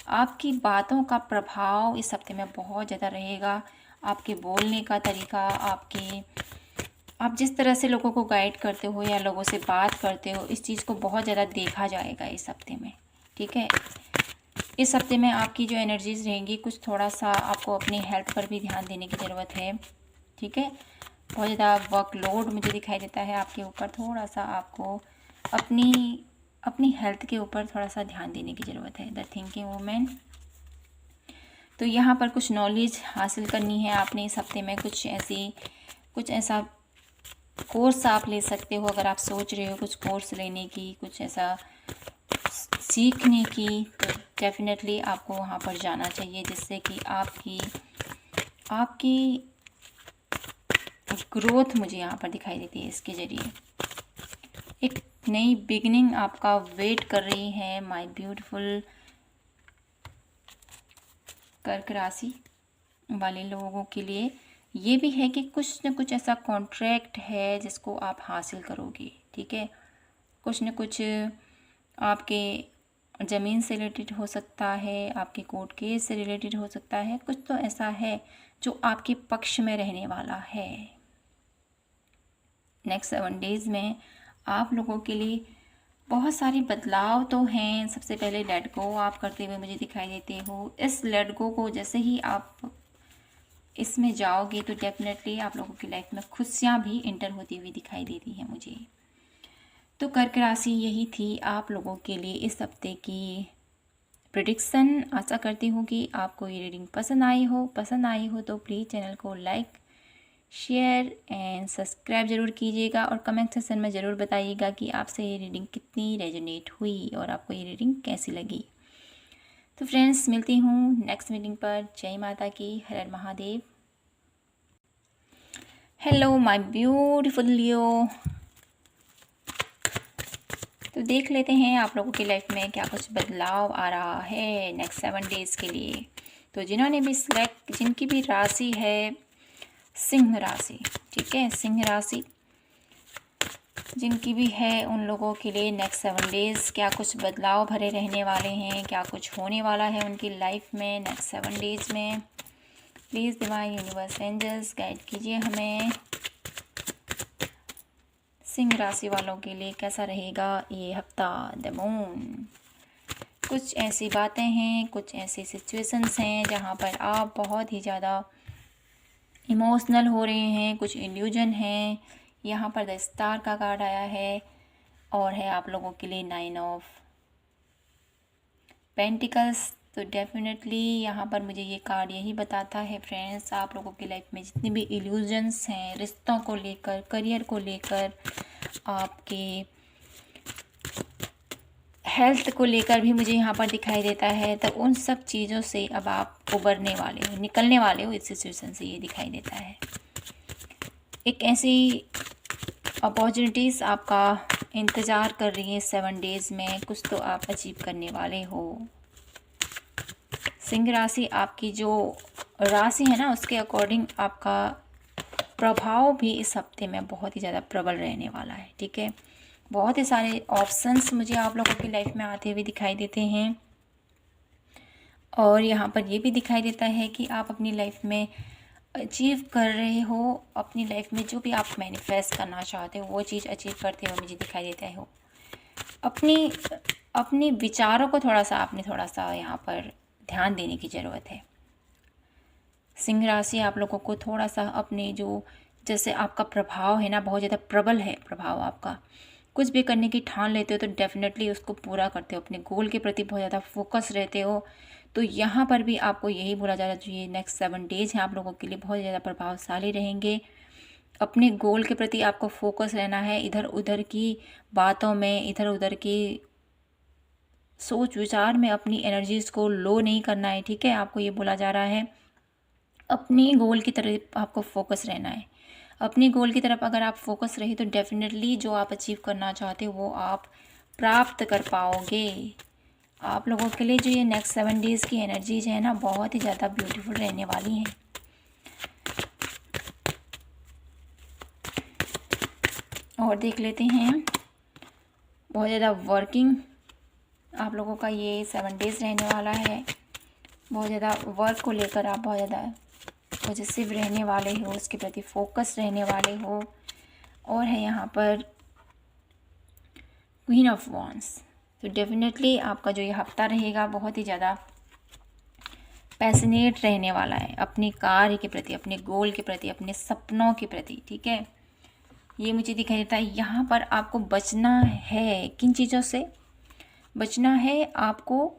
आपकी बातों का प्रभाव इस हफ्ते में बहुत ज़्यादा रहेगा। आपके बोलने का तरीका, आप जिस तरह से लोगों को गाइड करते हो या लोगों से बात करते हो, इस चीज़ को बहुत ज़्यादा देखा जाएगा इस हफ्ते में, ठीक है। इस हफ्ते में आपकी जो एनर्जीज़ रहेंगी, कुछ थोड़ा सा आपको अपनी हेल्थ पर भी ध्यान देने की ज़रूरत है, ठीक है। बहुत ज़्यादा वर्कलोड मुझे दिखाई देता है आपके ऊपर। थोड़ा सा आपको अपनी हेल्थ के ऊपर थोड़ा सा ध्यान देने की ज़रूरत है। द थिंकिंग वूमेन, तो यहाँ पर कुछ नॉलेज हासिल करनी है आपने इस हफ्ते में। कुछ ऐसा कोर्स आप ले सकते हो, अगर आप सोच रहे हो कुछ कोर्स लेने की, कुछ ऐसा सीखने की, तो डेफिनेटली आपको वहाँ पर जाना चाहिए, जिससे कि आपकी ग्रोथ मुझे यहाँ पर दिखाई देती है। इसके ज़रिए एक नई बिगिनिंग आपका वेट कर रही है माय ब्यूटीफुल कर्क राशि वाले लोगों के लिए। ये भी है कि कुछ न कुछ ऐसा कॉन्ट्रैक्ट है जिसको आप हासिल करोगे, ठीक है। कुछ न कुछ आपके ज़मीन से रिलेटेड हो सकता है, आपके कोर्ट केस से रिलेटेड हो सकता है। कुछ तो ऐसा है जो आपके पक्ष में रहने वाला है। नेक्स्ट 7 डेज़ में आप लोगों के लिए बहुत सारे बदलाव तो हैं। सबसे पहले लेट गो आप करते हुए मुझे दिखाई देते हो। इस लेट गो को जैसे ही आप इसमें जाओगे, तो डेफिनेटली आप लोगों की लाइफ में खुशियाँ भी इंटर होती हुई दिखाई देती हैं मुझे। तो कर्क राशि यही थी आप लोगों के लिए इस हफ्ते की प्रेडिक्शन। आशा करती हूँ कि आपको ये रीडिंग पसंद आई हो तो प्लीज़ चैनल को लाइक, शेयर एंड सब्सक्राइब ज़रूर कीजिएगा, और कमेंट सेक्शन में ज़रूर बताइएगा कि आपसे ये रीडिंग कितनी रेजोनेट हुई और आपको ये रीडिंग कैसी लगी। तो फ्रेंड्स, मिलती हूँ नेक्स्ट मीटिंग पर। जय माता की, हर हर महादेव। हेलो माय ब्यूटीफुल लियो, तो देख लेते हैं आप लोगों की लाइफ में क्या कुछ बदलाव आ रहा है नेक्स्ट 7 डेज़ के लिए। तो जिनकी भी राशि है सिंह राशि, ठीक है, सिंह राशि जिनकी भी है, उन लोगों के लिए नेक्स्ट 7 डेज़ क्या कुछ बदलाव भरे रहने वाले हैं, क्या कुछ होने वाला है उनकी लाइफ में नेक्स्ट 7 डेज़ में। Please divine universe angels guide कीजिए हमें। सिंह राशि वालों के लिए कैसा रहेगा ये हफ्ता। द मून, कुछ ऐसी बातें हैं, कुछ ऐसी सिचुएशंस हैं जहाँ पर आप बहुत ही ज़्यादा इमोशनल हो रहे हैं, कुछ इल्यूजन हैं। यहाँ पर द स्टार का कार्ड आया है, और है आप लोगों के लिए 9 ऑफ पेंटिकल्स। तो डेफिनेटली यहाँ पर मुझे ये कार्ड यही बताता है फ्रेंड्स, आप लोगों की लाइफ में जितनी भी इल्यूजन्स हैं, रिश्तों को लेकर, करियर को लेकर, आपके हेल्थ को लेकर भी मुझे यहाँ पर दिखाई देता है। तो उन सब चीज़ों से अब आप उबरने वाले हो, निकलने वाले हो इस सिचुएशन से, ये दिखाई देता है। एक ऐसी अपॉर्चुनिटीज़ आपका इंतज़ार कर रही है 7 डेज़ में, कुछ तो आप अचीव करने वाले हो। सिंह राशि आपकी जो राशि है ना, उसके अकॉर्डिंग आपका प्रभाव भी इस हफ्ते में बहुत ही ज़्यादा प्रबल रहने वाला है, ठीक है। बहुत ही सारे ऑप्शंस मुझे आप लोगों की लाइफ में आते हुए दिखाई देते हैं, और यहाँ पर ये भी दिखाई देता है कि आप अपनी लाइफ में अचीव कर रहे हो। अपनी लाइफ में जो भी आप मैनिफेस्ट करना चाहते हो वो चीज़ अचीव करते हुए मुझे दिखाई देता है। अपने विचारों को थोड़ा सा यहाँ पर ध्यान देने की ज़रूरत है। सिंह राशि आप लोगों को थोड़ा सा अपने जो, जैसे आपका प्रभाव है ना, बहुत ज़्यादा प्रबल है प्रभाव आपका। कुछ भी करने की ठान लेते हो तो डेफिनेटली उसको पूरा करते हो, अपने गोल के प्रति बहुत ज़्यादा फोकस रहते हो। तो यहाँ पर भी आपको यही बोला जा रहा है, जो ये नेक्स्ट 7 डेज़ हैं आप लोगों के लिए बहुत ज़्यादा प्रभावशाली रहेंगे। अपने गोल के प्रति आपको फोकस रहना है, इधर उधर की बातों में, इधर उधर की सोच विचार में अपनी एनर्जीज़ को लो नहीं करना है, ठीक है। आपको ये बोला जा रहा है अपनी गोल की तरफ आपको फोकस रहना है। अपनी गोल की तरफ अगर आप फोकस रहे तो डेफिनेटली जो आप अचीव करना चाहते हो वो आप प्राप्त कर पाओगे। आप लोगों के लिए जो ये नेक्स्ट 7 डेज़ की एनर्जीज है ना, बहुत ही ज़्यादा ब्यूटीफुल रहने वाली हैं। और देख लेते हैं, बहुत ज़्यादा वर्किंग आप लोगों का ये 7 डेज़ रहने वाला है। बहुत ज़्यादा वर्क को लेकर आप बहुत ज़्यादा पॉजिटिव रहने वाले हो, उसके प्रति फोकस रहने वाले हो। और है यहाँ पर क्वीन ऑफ वॉन्ड्स। तो डेफिनेटली आपका जो ये हफ्ता रहेगा बहुत ही ज़्यादा पैशनेट रहने वाला है, अपने कार्य के प्रति, अपने गोल के प्रति, अपने सपनों के प्रति, ठीक है। ये मुझे दिखाई देता है। यहाँ पर आपको बचना है, किन चीज़ों से बचना है आपको,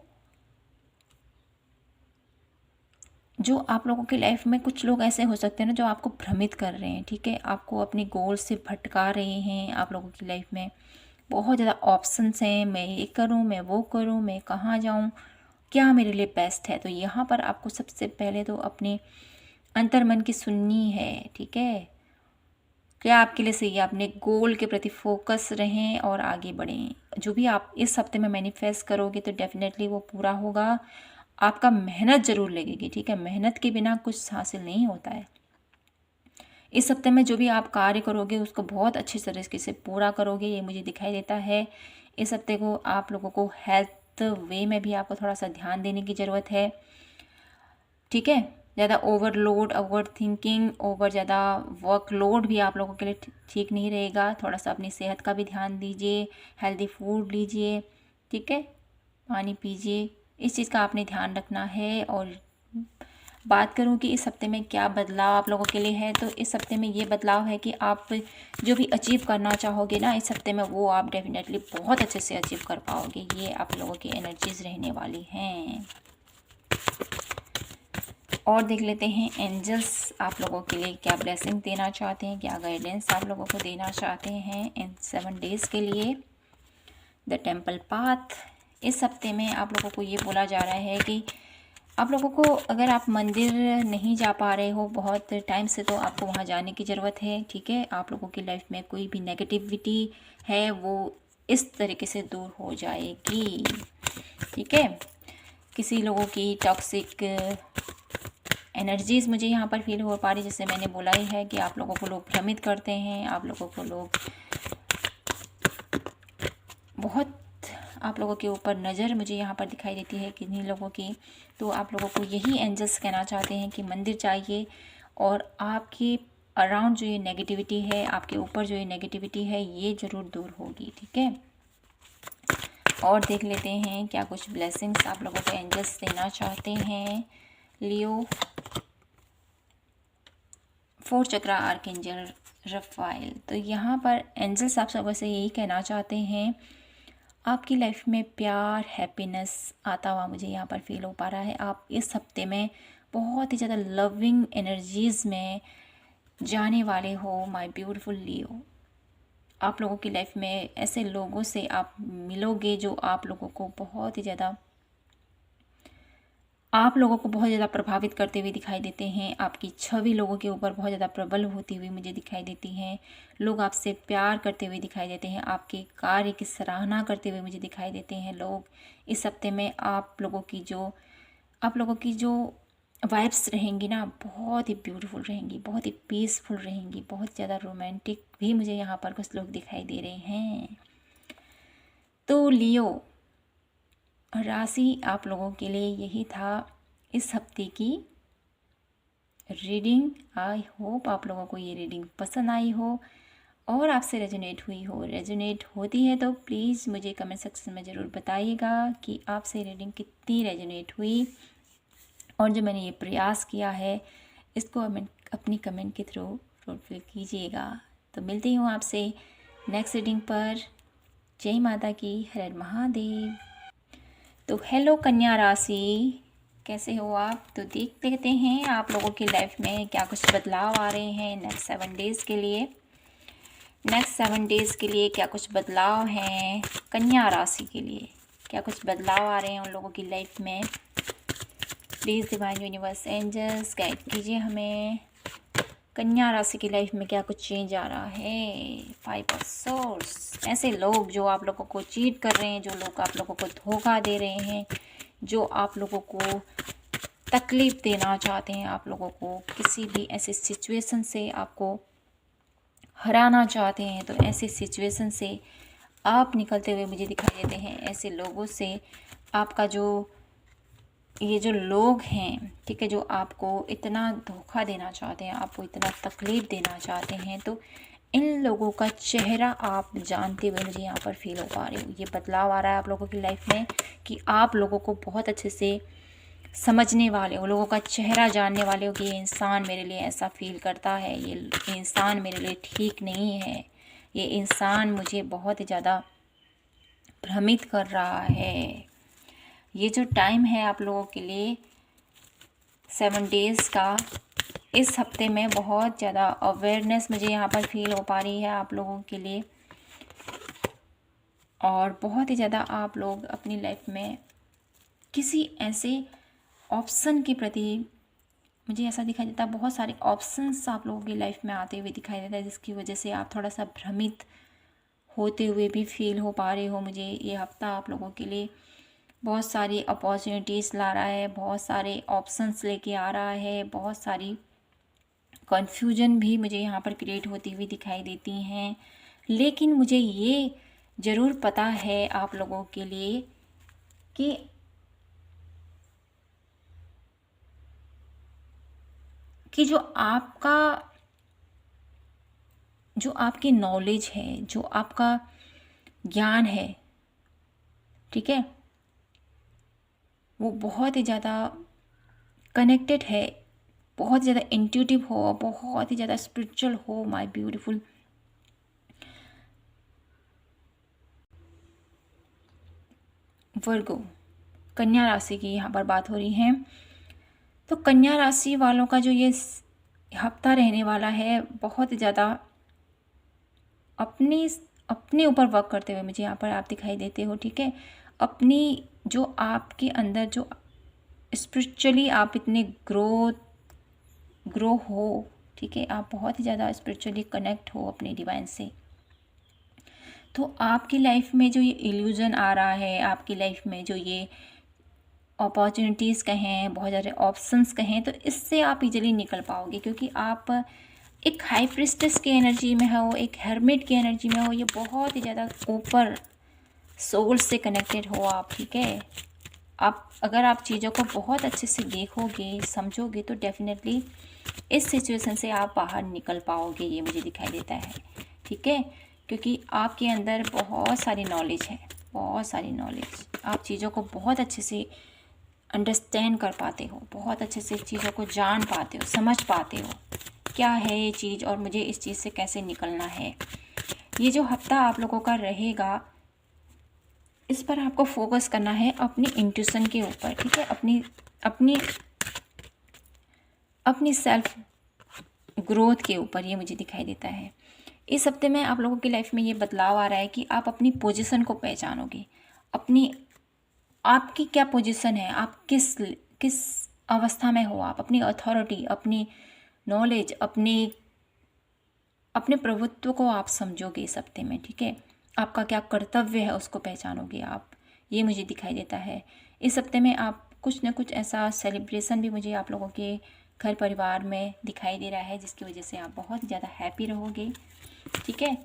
जो आप लोगों की लाइफ में कुछ लोग ऐसे हो सकते हैं ना जो आपको भ्रमित कर रहे हैं, ठीक है। आपको अपने गोल से भटका रहे हैं। आप लोगों की लाइफ में बहुत ज़्यादा ऑप्शंस हैं, मैं ये करूं, मैं वो करूं, मैं कहाँ जाऊं, क्या मेरे लिए बेस्ट है। तो यहाँ पर आपको सबसे पहले तो अपने अंतर्मन की सुननी है, ठीक है। क्या आपके लिए सही है, अपने गोल के प्रति फोकस रहें और आगे बढ़ें। जो भी आप इस हफ्ते में मैनिफेस्ट करोगे तो डेफिनेटली वो पूरा होगा। आपका मेहनत ज़रूर लगेगी, ठीक है। मेहनत के बिना कुछ हासिल नहीं होता है। इस हफ्ते में जो भी आप कार्य करोगे उसको बहुत अच्छी तरीके से पूरा करोगे, ये मुझे दिखाई देता है। इस हफ्ते को आप लोगों को हेल्थ वे में भी आपको थोड़ा सा ध्यान देने की ज़रूरत है, ठीक है। ज़्यादा ओवरलोड, ओवर थिंकिंग, ओवर ज़्यादा वर्कलोड भी आप लोगों के लिए ठीक नहीं रहेगा। थोड़ा सा अपनी सेहत का भी ध्यान दीजिए, हेल्दी फूड लीजिए, ठीक है, पानी पीजिए, इस चीज़ का आपने ध्यान रखना है। और बात करूं कि इस हफ्ते में क्या बदलाव आप लोगों के लिए है, तो इस हफ्ते में ये बदलाव है कि आप जो भी अचीव करना चाहोगे ना इस हफ्ते में, वो आप डेफिनेटली बहुत अच्छे से अचीव कर पाओगे। ये आप लोगों की एनर्जीज रहने वाली हैं। और देख लेते हैं एंजल्स आप लोगों के लिए क्या ब्लेसिंग देना चाहते हैं, क्या गाइडेंस आप लोगों को देना चाहते हैं इन 7 डेज़ के लिए। द टेम्पल पाथ, इस हफ्ते में आप लोगों को ये बोला जा रहा है कि आप लोगों को, अगर आप मंदिर नहीं जा पा रहे हो बहुत टाइम से, तो आपको वहाँ जाने की ज़रूरत है, ठीक है। आप लोगों की लाइफ में कोई भी नेगेटिविटी है वो इस तरीके से दूर हो जाएगी, ठीक है। किसी लोगों की टॉक्सिक एनर्जीज़ मुझे यहाँ पर फील हो पा रही, जैसे मैंने बोला ही है कि आप लोगों को लोग भ्रमित करते हैं, आप लोगों को लोग बहुत, आप लोगों के ऊपर नज़र मुझे यहाँ पर दिखाई देती है किन्हीं लोगों की। तो आप लोगों को यही एंजल्स कहना चाहते हैं कि मंदिर जाइए और आपकी अराउंड जो ये नेगेटिविटी है, आपके ऊपर जो ये नेगेटिविटी है, ये ज़रूर दूर होगी, ठीक है। और देख लेते हैं क्या कुछ ब्लेसिंग्स आप लोगों को एंजल्स देना चाहते हैं। लियो, 4 चक्रा आर्कएंजल रफाइल। तो यहाँ पर एंजल्स आप सबसे से यही कहना चाहते हैं, आपकी लाइफ में प्यार, हैप्पीनेस आता हुआ मुझे यहाँ पर फील हो पा रहा है। आप इस हफ्ते में बहुत ही ज़्यादा लविंग एनर्जीज़ में जाने वाले हो, माय ब्यूटीफुल लियो। आप लोगों की लाइफ में ऐसे लोगों से आप मिलोगे जो आप लोगों को बहुत ही ज़्यादा प्रभावित करते हुए दिखाई देते हैं। आपकी छवि लोगों के ऊपर बहुत ज़्यादा प्रबल होती हुई मुझे दिखाई देती है। लोग आपसे प्यार करते हुए दिखाई देते हैं, आपके कार्य की सराहना करते हुए मुझे दिखाई देते हैं लोग। इस हफ्ते में आप लोगों की जो वाइब्स रहेंगी ना, बहुत ही ब्यूटीफुल रहेंगी, बहुत ही पीसफुल रहेंगी, बहुत ज़्यादा रोमांटिक भी मुझे यहाँ पर कुछ लोग दिखाई दे रहे हैं। तो लियो राशि आप लोगों के लिए यही था इस हफ्ते की रीडिंग। आई होप आप लोगों को ये रीडिंग पसंद आई हो और आपसे रेजोनेट हुई हो। रेजोनेट होती है तो प्लीज़ मुझे कमेंट सेक्शन में ज़रूर बताइएगा कि आपसे रीडिंग कितनी रेजोनेट हुई, और जो मैंने ये प्रयास किया है इसको अपनी कमेंट के थ्रू फुलफिल कीजिएगा। तो मिलती हूँ आपसे नेक्स्ट रीडिंग पर। जय माता की, हर हर महादेव। तो हेलो कन्या राशि, कैसे हो आप? तो देख लेते हैं आप लोगों की लाइफ में क्या कुछ बदलाव आ रहे हैं नेक्स्ट 7 डेज़ के लिए। नेक्स्ट 7 डेज़ के लिए क्या कुछ बदलाव हैं कन्या राशि के लिए, क्या कुछ बदलाव आ रहे हैं उन लोगों की लाइफ में। Please divine universe angels guide कीजिए हमें, कन्या राशि की लाइफ में क्या कुछ चेंज आ रहा है। 5 ऑफ सोर्स, ऐसे लोग जो आप लोगों को चीट कर रहे हैं, जो लोग आप लोगों को धोखा दे रहे हैं, जो आप लोगों को तकलीफ़ देना चाहते हैं, आप लोगों को किसी भी ऐसे सिचुएशन से आपको हराना चाहते हैं, तो ऐसे सिचुएशन से आप निकलते हुए मुझे दिखाई देते हैं। ऐसे लोगों से आपका ये जो लोग हैं, ठीक है, जो आपको इतना धोखा देना चाहते हैं, आपको इतना तकलीफ़ देना चाहते हैं, तो इन लोगों का चेहरा आप जानते हुए मुझे यहाँ पर फील हो पा रही हूँ। ये बदलाव आ रहा है आप लोगों की लाइफ में कि आप लोगों को बहुत अच्छे से समझने वाले हो, लोगों का चेहरा जानने वाले हो कि ये इंसान मेरे लिए ऐसा फील करता है, ये इंसान मेरे लिए ठीक नहीं है, ये इंसान मुझे बहुत ज़्यादा भ्रमित कर रहा है। ये जो टाइम है आप लोगों के लिए 7 डेज़ का, इस हफ्ते में बहुत ज़्यादा अवेयरनेस मुझे यहाँ पर फील हो पा रही है आप लोगों के लिए, और बहुत ही ज़्यादा आप लोग अपनी लाइफ में किसी ऐसे ऑप्शन के प्रति, मुझे ऐसा दिखाई देता है बहुत सारे ऑप्शंस आप लोगों की लाइफ में आते हुए दिखाई देता है, जिसकी वजह से आप थोड़ा सा भ्रमित होते हुए भी फील हो पा रहे हो। मुझे ये हफ्ता आप लोगों के लिए बहुत सारी अपॉर्चुनिटीज़ ला रहा है, बहुत सारे ऑप्शंस लेके आ रहा है, बहुत सारी कन्फ्यूजन भी मुझे यहाँ पर क्रिएट होती हुई दिखाई देती हैं। लेकिन मुझे ये ज़रूर पता है आप लोगों के लिए कि जो आपकी नॉलेज है, जो आपका ज्ञान है, ठीक है, वो बहुत ही ज़्यादा कनेक्टेड है, बहुत ज़्यादा इंट्यूटिव हो, बहुत ही ज़्यादा स्पिरिचुअल हो। माय ब्यूटीफुल वर्गो, कन्या राशि की यहाँ पर बात हो रही है। तो कन्या राशि वालों का जो ये हफ्ता रहने वाला है, बहुत ही ज़्यादा अपने ऊपर वर्क करते हुए मुझे यहाँ पर आप दिखाई देते हो, ठीक है। अपनी जो आपके अंदर जो स्पिरिचुअली आप इतने ग्रो हो, ठीक है, आप बहुत ही ज़्यादा स्पिरिचुअली कनेक्ट हो अपने डिवाइन से। तो आपकी लाइफ में जो ये इल्यूजन आ रहा है, आपकी लाइफ में जो ये अपॉर्चुनिटीज़ कहें, बहुत सारे ऑप्शंस कहें, तो इससे आप इजीली निकल पाओगे, क्योंकि आप एक हाई प्रिस्टेस की एनर्जी में हो, एक हर्मिट की एनर्जी में हो। ये बहुत ही ज़्यादा ऊपर सोल से कनेक्टेड हो आप, ठीक है। अगर आप चीज़ों को बहुत अच्छे से देखोगे, समझोगे, तो डेफिनेटली इस सिचुएशन से आप बाहर निकल पाओगे, ये मुझे दिखाई देता है, ठीक है। क्योंकि आपके अंदर बहुत सारी नॉलेज है, बहुत सारी नॉलेज, आप चीज़ों को बहुत अच्छे से अंडरस्टैंड कर पाते हो, बहुत अच्छे से चीज़ों को जान पाते हो, समझ पाते हो क्या है ये चीज़ और मुझे इस चीज़ से कैसे निकलना है। ये जो हफ्ता आप लोगों का रहेगा, इस पर आपको फोकस करना है अपनी इंट्यूशन के ऊपर, ठीक है, अपनी सेल्फ ग्रोथ के ऊपर, ये मुझे दिखाई देता है। इस हफ्ते में आप लोगों की लाइफ में ये बदलाव आ रहा है कि आप अपनी पोजीशन को पहचानोगे। अपनी आपकी क्या पोजीशन है, आप किस किस अवस्था में हो, आप अपनी अथॉरिटी, अपनी नॉलेज, अपने प्रभुत्व को आप समझोगे इस हफ्ते में, ठीक है। आपका क्या कर्तव्य है उसको पहचानोगे आप, ये मुझे दिखाई देता है। इस हफ्ते में आप कुछ न कुछ ऐसा सेलिब्रेशन भी मुझे आप लोगों के घर परिवार में दिखाई दे रहा है, जिसकी वजह से आप बहुत ज़्यादा हैप्पी रहोगे, ठीक है।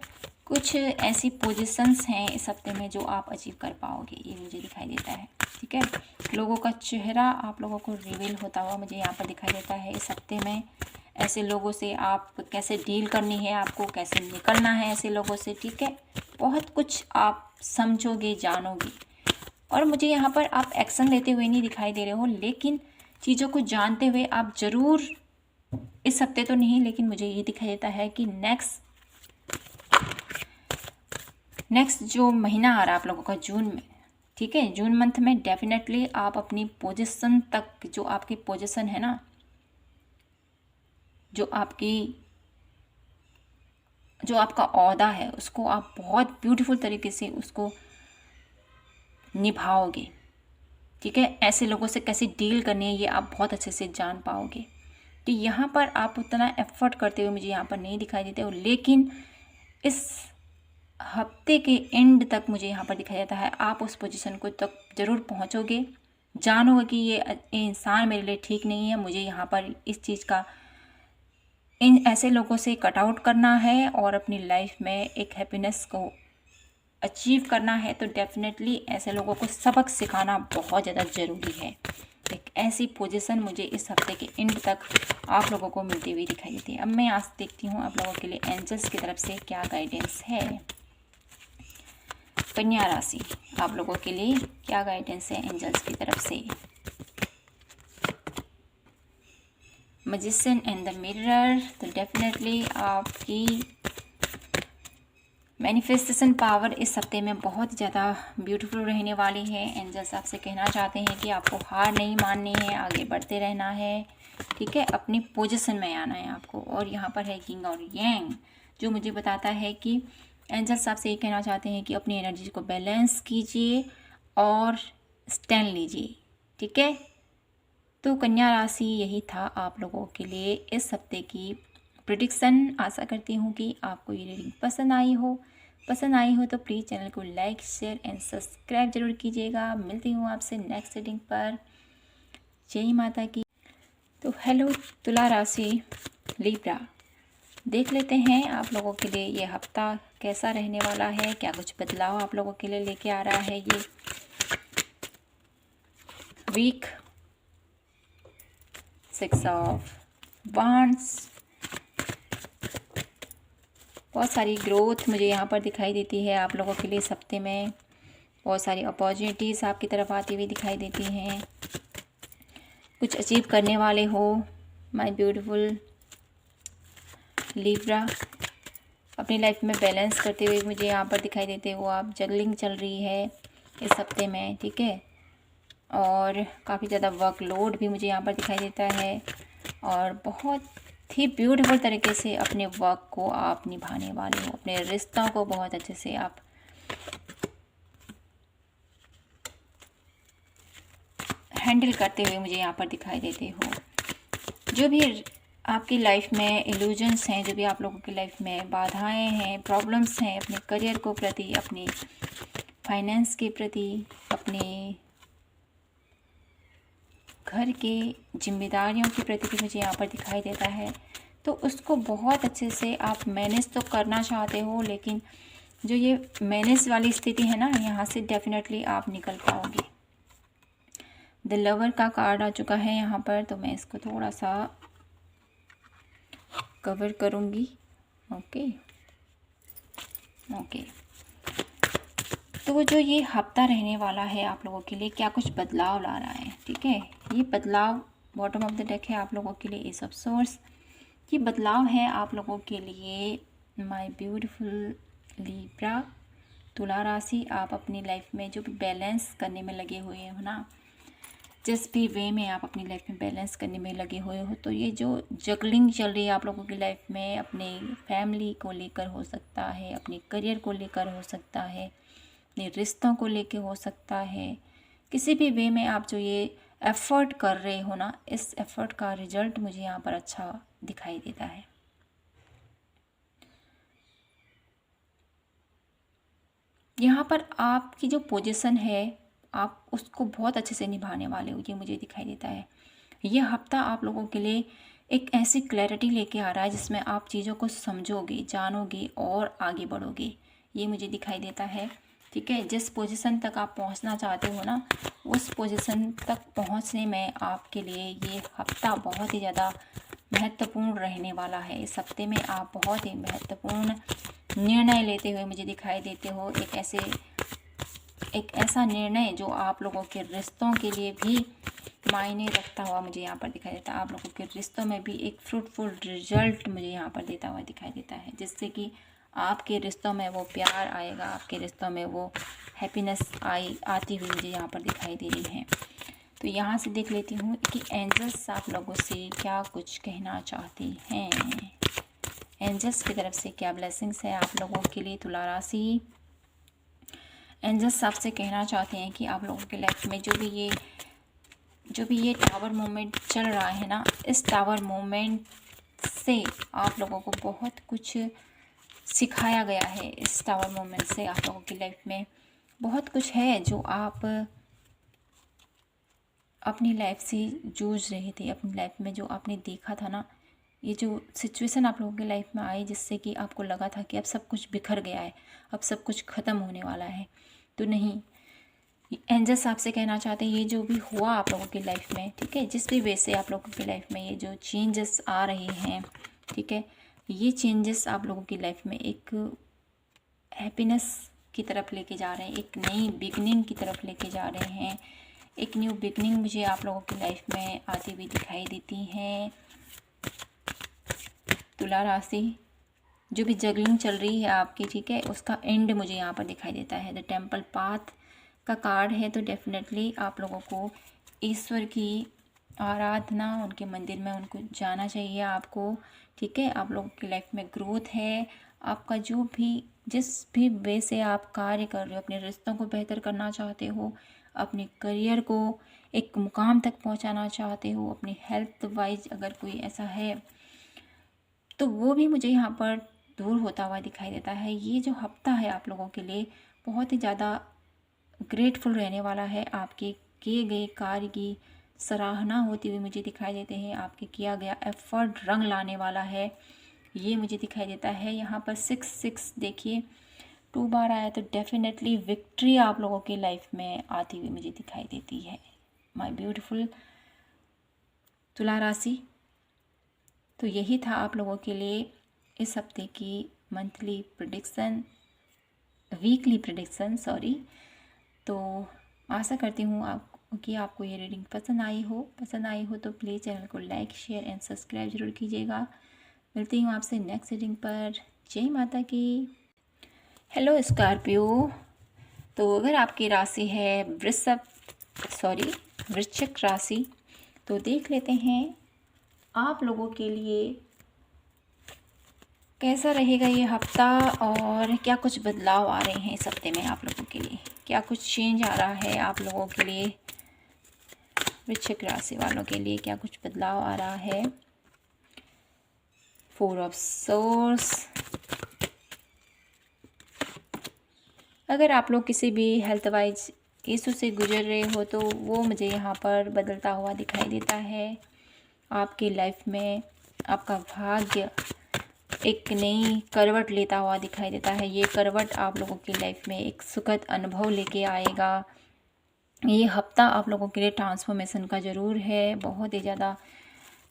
कुछ ऐसी पोजीशंस हैं इस हफ्ते में जो आप अचीव कर पाओगे, ये मुझे दिखाई देता है, ठीक है। लोगों का चेहरा आप लोगों को रिवील होता हुआ मुझे यहाँ पर दिखाई देता है इस हफ्ते में। ऐसे लोगों से आप कैसे डील करनी है, आपको कैसे निकलना है ऐसे लोगों से, ठीक है। बहुत कुछ आप समझोगे, जानोगे। और मुझे यहाँ पर आप एक्शन लेते हुए नहीं दिखाई दे रहे हो, लेकिन चीज़ों को जानते हुए आप ज़रूर, इस हफ्ते तो नहीं, लेकिन मुझे ये दिखाई देता है कि नेक्स्ट जो महीना आ रहा है आप लोगों का, जून में, ठीक है, जून मंथ में डेफिनेटली आप अपनी पोजीशन तक, जो आपकी पोजीशन है ना, जो आपका ओहदा है, उसको आप बहुत ब्यूटीफुल तरीके से उसको निभाओगे, ठीक है। ऐसे लोगों से कैसे डील करनी है ये आप बहुत अच्छे से जान पाओगे। तो यहाँ पर आप उतना एफर्ट करते हुए मुझे यहाँ पर नहीं दिखाई देते हो, लेकिन इस हफ्ते के एंड तक मुझे यहाँ पर दिखाई देता है आप उस पोजीशन को तक ज़रूर पहुँचोगे। जानोगे कि ये इंसान मेरे लिए ठीक नहीं है, मुझे यहाँ पर इस चीज़ का, इन ऐसे लोगों से कट आउट करना है और अपनी लाइफ में एक हैप्पीनेस को अचीव करना है। तो डेफिनेटली ऐसे लोगों को सबक सिखाना बहुत ज़्यादा ज़रूरी है। एक ऐसी पोजीशन मुझे इस हफ्ते के एंड तक आप लोगों को मिलती हुई दिखाई देती है। अब मैं आज देखती हूँ आप लोगों के लिए एंजल्स की तरफ से क्या गाइडेंस है। कन्या राशि, आप लोगों के लिए क्या गाइडेंस है एंजल्स की तरफ से। मैजिशियन एंड द मिरर, तो डेफिनेटली आपकी मैनिफेस्टेशन पावर इस हफ्ते में बहुत ज़्यादा ब्यूटीफुल रहने वाली है। एंजल्स आपसे कहना चाहते हैं कि आपको हार नहीं माननी है, आगे बढ़ते रहना है, ठीक है। अपनी पोजीशन में आना है आपको। और यहाँ पर है किंग और यांग, जो मुझे बताता है कि एंजल्स आपसे ये कहना चाहते हैं कि अपनी एनर्जी को बैलेंस कीजिए और स्टैंड लीजिए, ठीक है। तो कन्या राशि, यही था आप लोगों के लिए इस हफ्ते की प्रेडिक्शन। आशा करती हूँ कि आपको ये रीडिंग पसंद आई हो तो प्लीज़ चैनल को लाइक, शेयर एंड सब्सक्राइब जरूर कीजिएगा। मिलती हूँ आपसे नेक्स्ट रीडिंग पर। जय माता की। तो हेलो तुला राशि, लिब्रा, देख लेते हैं आप लोगों के लिए ये हफ्ता कैसा रहने वाला है, क्या कुछ बदलाव आप लोगों के लिए लेके आ रहा है ये वीक। 6 ऑफ वांड्स, बहुत सारी ग्रोथ मुझे यहाँ पर दिखाई देती है आप लोगों के लिए इस हफ्ते में। बहुत सारी अपॉर्चुनिटीज़ आपकी तरफ आती हुई दिखाई देती हैं। कुछ अचीव करने वाले हो माय ब्यूटीफुल लिब्रा। अपनी लाइफ में बैलेंस करते हुए मुझे यहाँ पर दिखाई देते हो आप। जगलिंग चल रही है इस हफ्ते में, ठीक है। और काफ़ी ज़्यादा वर्कलोड भी मुझे यहाँ पर दिखाई देता है। और बहुत ही ब्यूटीफुल तरीके से अपने वर्क को आप निभाने वाले हो। अपने रिश्तों को बहुत अच्छे से आप हैंडल करते हुए मुझे यहाँ पर दिखाई देते हो। जो भी आपकी लाइफ में इल्यूजन्स हैं, जो भी आप लोगों की लाइफ में बाधाएं हैं, प्रॉब्लम्स हैं, अपने करियर को प्रति, अपनी फाइनेंस के प्रति, अपने घर के जिम्मेदारियों के प्रति भी मुझे यहाँ पर दिखाई देता है। तो उसको बहुत अच्छे से आप मैनेज तो करना चाहते हो, लेकिन जो ये मैनेज वाली स्थिति है ना, यहाँ से डेफिनेटली आप निकल पाओगे। द लवर का कार्ड आ चुका है यहाँ पर, तो मैं इसको थोड़ा सा कवर करूँगी। ओके। तो जो ये हफ्ता रहने वाला है आप लोगों के लिए, क्या कुछ बदलाव ला रहा है, ठीक है। ये बदलाव बॉटम ऑफ द डेक है आप लोगों के लिए एस ऑफ सोर्स। ये बदलाव है आप लोगों के लिए माय ब्यूटीफुल लिब्रा, तुला राशि। आप अपनी लाइफ में जो भी बैलेंस करने में लगे हुए हो ना, जिस भी वे में आप अपनी लाइफ में बैलेंस करने में लगे हुए हो, तो ये जो जगलिंग चल रही है आप लोगों की लाइफ में, अपने फैमिली को लेकर हो सकता है, अपने करियर को लेकर हो सकता है, अपने रिश्तों को लेकर हो सकता है, किसी भी वे में आप जो ये एफ़र्ट कर रहे हो ना, इस एफ़र्ट का रिजल्ट मुझे यहाँ पर अच्छा दिखाई देता है। यहाँ पर आपकी जो पोजीशन है आप उसको बहुत अच्छे से निभाने वाले हो, ये मुझे दिखाई देता है। ये हफ्ता आप लोगों के लिए एक ऐसी क्लैरिटी लेके आ रहा है जिसमें आप चीज़ों को समझोगे, जानोगे और आगे बढ़ोगे, ये मुझे दिखाई देता है। ठीक है, जिस पोजीशन तक आप पहुंचना चाहते हो ना, उस पोजीशन तक पहुंचने में आपके लिए ये हफ्ता बहुत ही ज़्यादा महत्वपूर्ण रहने वाला है। इस हफ्ते में आप बहुत ही महत्वपूर्ण निर्णय लेते हुए मुझे दिखाई देते हो। एक ऐसा निर्णय जो आप लोगों के रिश्तों के लिए भी मायने रखता हुआ मुझे यहाँ पर दिखाई देता है। आप लोगों के रिश्तों में भी एक फ्रूटफुल रिजल्ट मुझे यहाँ पर देता हुआ दिखाई देता है, जिससे कि आपके रिश्तों में वो प्यार आएगा, आपके रिश्तों में वो हैप्पीनेस आती हुई मुझे यहाँ पर दिखाई दे रही है। तो यहाँ से देख लेती हूँ कि एंजल्स आप लोगों से क्या कुछ कहना चाहते हैं। एंजल्स की तरफ से क्या ब्लेसिंग्स है आप लोगों के लिए तुला राशि। एंजल्स आपसे कहना चाहते हैं कि आप लोगों की लाइफ में जो भी ये टावर मूवमेंट चल रहा है ना, इस टावर मूवमेंट से आप लोगों को बहुत कुछ सिखाया गया है। इस टावर मूवमेंट से आप लोगों की लाइफ में बहुत कुछ है जो आप अपनी लाइफ से जूझ रहे थे, अपनी लाइफ में जो आपने देखा था ना, ये जो सिचुएशन आप लोगों की लाइफ में आई जिससे कि आपको लगा था कि अब सब कुछ बिखर गया है, अब सब कुछ ख़त्म होने वाला है, तो नहीं, एंजल्स आपसे कहना चाहते हैं ये जो भी हुआ आप लोगों की लाइफ में, ठीक है, जिस भी वे से आप लोगों की लाइफ में ये जो चेंजेस आ रहे हैं, ठीक है, ये चेंजेस आप लोगों की लाइफ में एक हैप्पीनेस की तरफ लेके जा रहे हैं, एक नई बिगनिंग की तरफ लेके जा रहे हैं। एक न्यू बिगनिंग मुझे आप लोगों की लाइफ में आती हुई दिखाई देती है। तुला राशि, जो भी जगलिंग चल रही है आपकी, ठीक है, उसका एंड मुझे यहाँ पर दिखाई देता है। द टेम्पल पाथ का कार्ड है, तो डेफिनेटली आप लोगों को ईश्वर की आराधना, उनके मंदिर में उनको जाना चाहिए आपको, ठीक है। आप लोगों की लाइफ में ग्रोथ है, आपका जो भी जिस भी वे से आप कार्य कर रहे हो, अपने रिश्तों को बेहतर करना चाहते हो, अपने करियर को एक मुकाम तक पहुंचाना चाहते हो, अपनी हेल्थ वाइज अगर कोई ऐसा है तो वो भी मुझे यहाँ पर दूर होता हुआ दिखाई देता है। ये जो हफ्ता है आप लोगों के लिए बहुत ही ज़्यादा ग्रेटफुल रहने वाला है। आपके किए गए कार्य की सराहना होती हुई मुझे दिखाई देते हैं, आपके किया गया एफर्ट रंग लाने वाला है, ये मुझे दिखाई देता है। यहाँ पर 6 देखिए 2 बार आया, तो डेफिनेटली विक्ट्री आप लोगों की लाइफ में आती हुई मुझे दिखाई देती है, माय ब्यूटीफुल तुला राशि। तो यही था आप लोगों के लिए इस हफ्ते की monthly prediction, weekly prediction sorry. तो आशा करती हूँ कि आपको ये रीडिंग पसंद आई हो तो प्लीज़ चैनल को लाइक शेयर एंड सब्सक्राइब जरूर कीजिएगा। मिलती हूँ आपसे नेक्स्ट रीडिंग पर। जय माता की। हेलो स्कॉर्पियो, तो अगर आपकी राशि है वृश्चिक राशि, तो देख लेते हैं आप लोगों के लिए कैसा रहेगा ये हफ्ता और क्या कुछ बदलाव आ रहे हैं इस हफ्ते में आप लोगों के लिए, क्या कुछ चेंज आ रहा है आप लोगों के लिए, वृश्चिक राशि वालों के लिए क्या कुछ बदलाव आ रहा है। 4 ऑफ सोर्स, अगर आप लोग किसी भी हेल्थ वाइज इशू से गुजर रहे हो तो वो मुझे यहाँ पर बदलता हुआ दिखाई देता है। आपकी लाइफ में आपका भाग्य एक नई करवट लेता हुआ दिखाई देता है। ये करवट आप लोगों की लाइफ में एक सुखद अनुभव लेके आएगा। ये हफ्ता आप लोगों के लिए ट्रांसफॉर्मेशन का ज़रूर है, बहुत ही ज़्यादा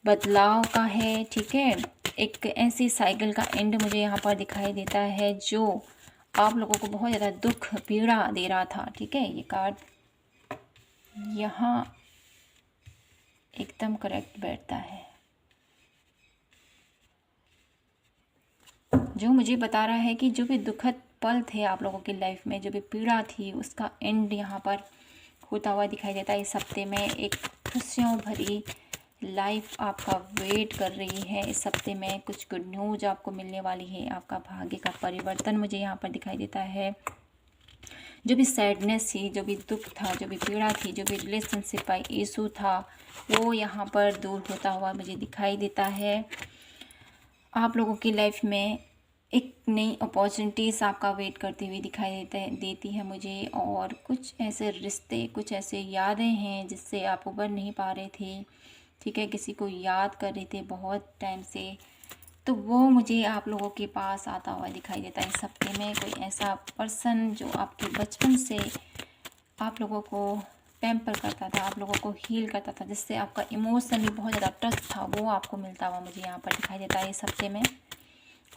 बदलाव का है, ठीक है। एक ऐसी साइकिल का एंड मुझे यहाँ पर दिखाई देता है जो आप लोगों को बहुत ज़्यादा दुख पीड़ा दे रहा था, ठीक है। ये कार्ड यहाँ एकदम करेक्ट बैठता है, जो मुझे बता रहा है कि जो भी दुखद पल थे आप लोगों की लाइफ में, जो भी पीड़ा थी, उसका एंड यहाँ पर होता हुआ दिखाई देता है। इस हफ्ते में एक खुशियों भरी लाइफ आपका वेट कर रही है। इस हफ्ते में कुछ गुड न्यूज आपको मिलने वाली है। आपका भाग्य का परिवर्तन मुझे यहाँ पर दिखाई देता है। जो भी सैडनेस थी, जो भी दुख था, जो भी पीड़ा थी, जो भी रिलेशनशिप का इशू था, वो यहाँ पर दूर होता हुआ मुझे दिखाई देता है। आप लोगों की लाइफ में एक नई अपॉर्चुनिटीज़ आपका वेट करती हुई दिखाई देती है मुझे। और कुछ ऐसे रिश्ते, कुछ ऐसे यादें हैं जिससे आप उबर नहीं पा रहे थे, ठीक है, किसी को याद कर रहे थे बहुत टाइम से, तो वो मुझे आप लोगों के पास आता हुआ दिखाई देता है। इस हफ्ते में कोई ऐसा पर्सन जो आपके बचपन से आप लोगों को पैम्पर करता था, आप लोगों को हील करता था, जिससे आपका इमोशनली बहुत ज़्यादा टच था, वो आपको मिलता हुआ मुझे यहाँ पर दिखाई देता है इस हफ्ते में।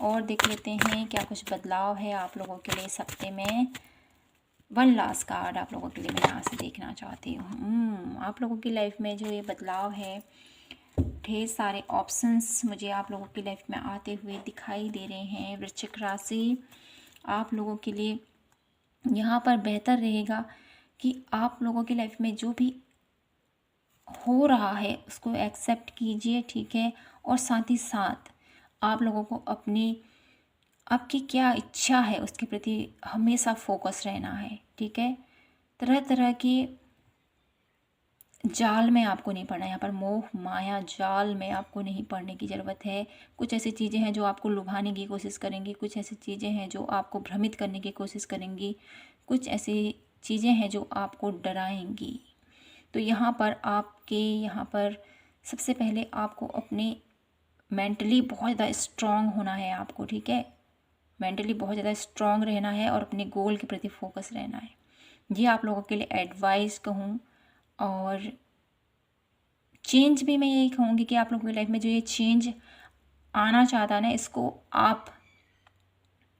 और देख लेते हैं क्या कुछ बदलाव है आप लोगों के लिए इस हफ्ते में। वन लास्ट कार्ड आप लोगों के लिए मैं यहाँ से देखना चाहती हूँ। आप लोगों की लाइफ में जो ये बदलाव है, ढेर सारे ऑप्शंस मुझे आप लोगों की लाइफ में आते हुए दिखाई दे रहे हैं। वृश्चिक राशि, आप लोगों के लिए यहाँ पर बेहतर रहेगा कि आप लोगों की लाइफ में जो भी हो रहा है उसको एक्सेप्ट कीजिए, ठीक है। और साथ ही साथ आप लोगों को आपकी क्या इच्छा है उसके प्रति हमेशा फोकस रहना है, ठीक है। तरह तरह के जाल में आपको नहीं पड़ना, यहाँ पर मोह माया जाल में आपको नहीं पड़ने की ज़रूरत है। कुछ ऐसी चीज़ें हैं जो आपको लुभाने की कोशिश करेंगी, कुछ ऐसी चीज़ें हैं जो आपको भ्रमित करने की कोशिश करेंगी, कुछ ऐसी चीज़ें हैं जो आपको डराएंगी। तो यहाँ पर सबसे पहले आपको अपने मेंटली बहुत ज़्यादा स्ट्रांग होना है आपको, ठीक है। मेंटली बहुत ज़्यादा स्ट्रांग रहना है और अपने गोल के प्रति फोकस रहना है। ये आप लोगों के लिए एडवाइस कहूँ। और चेंज भी मैं यही कहूँगी कि आप लोगों की लाइफ में जो ये चेंज आना चाहता है ना, इसको आप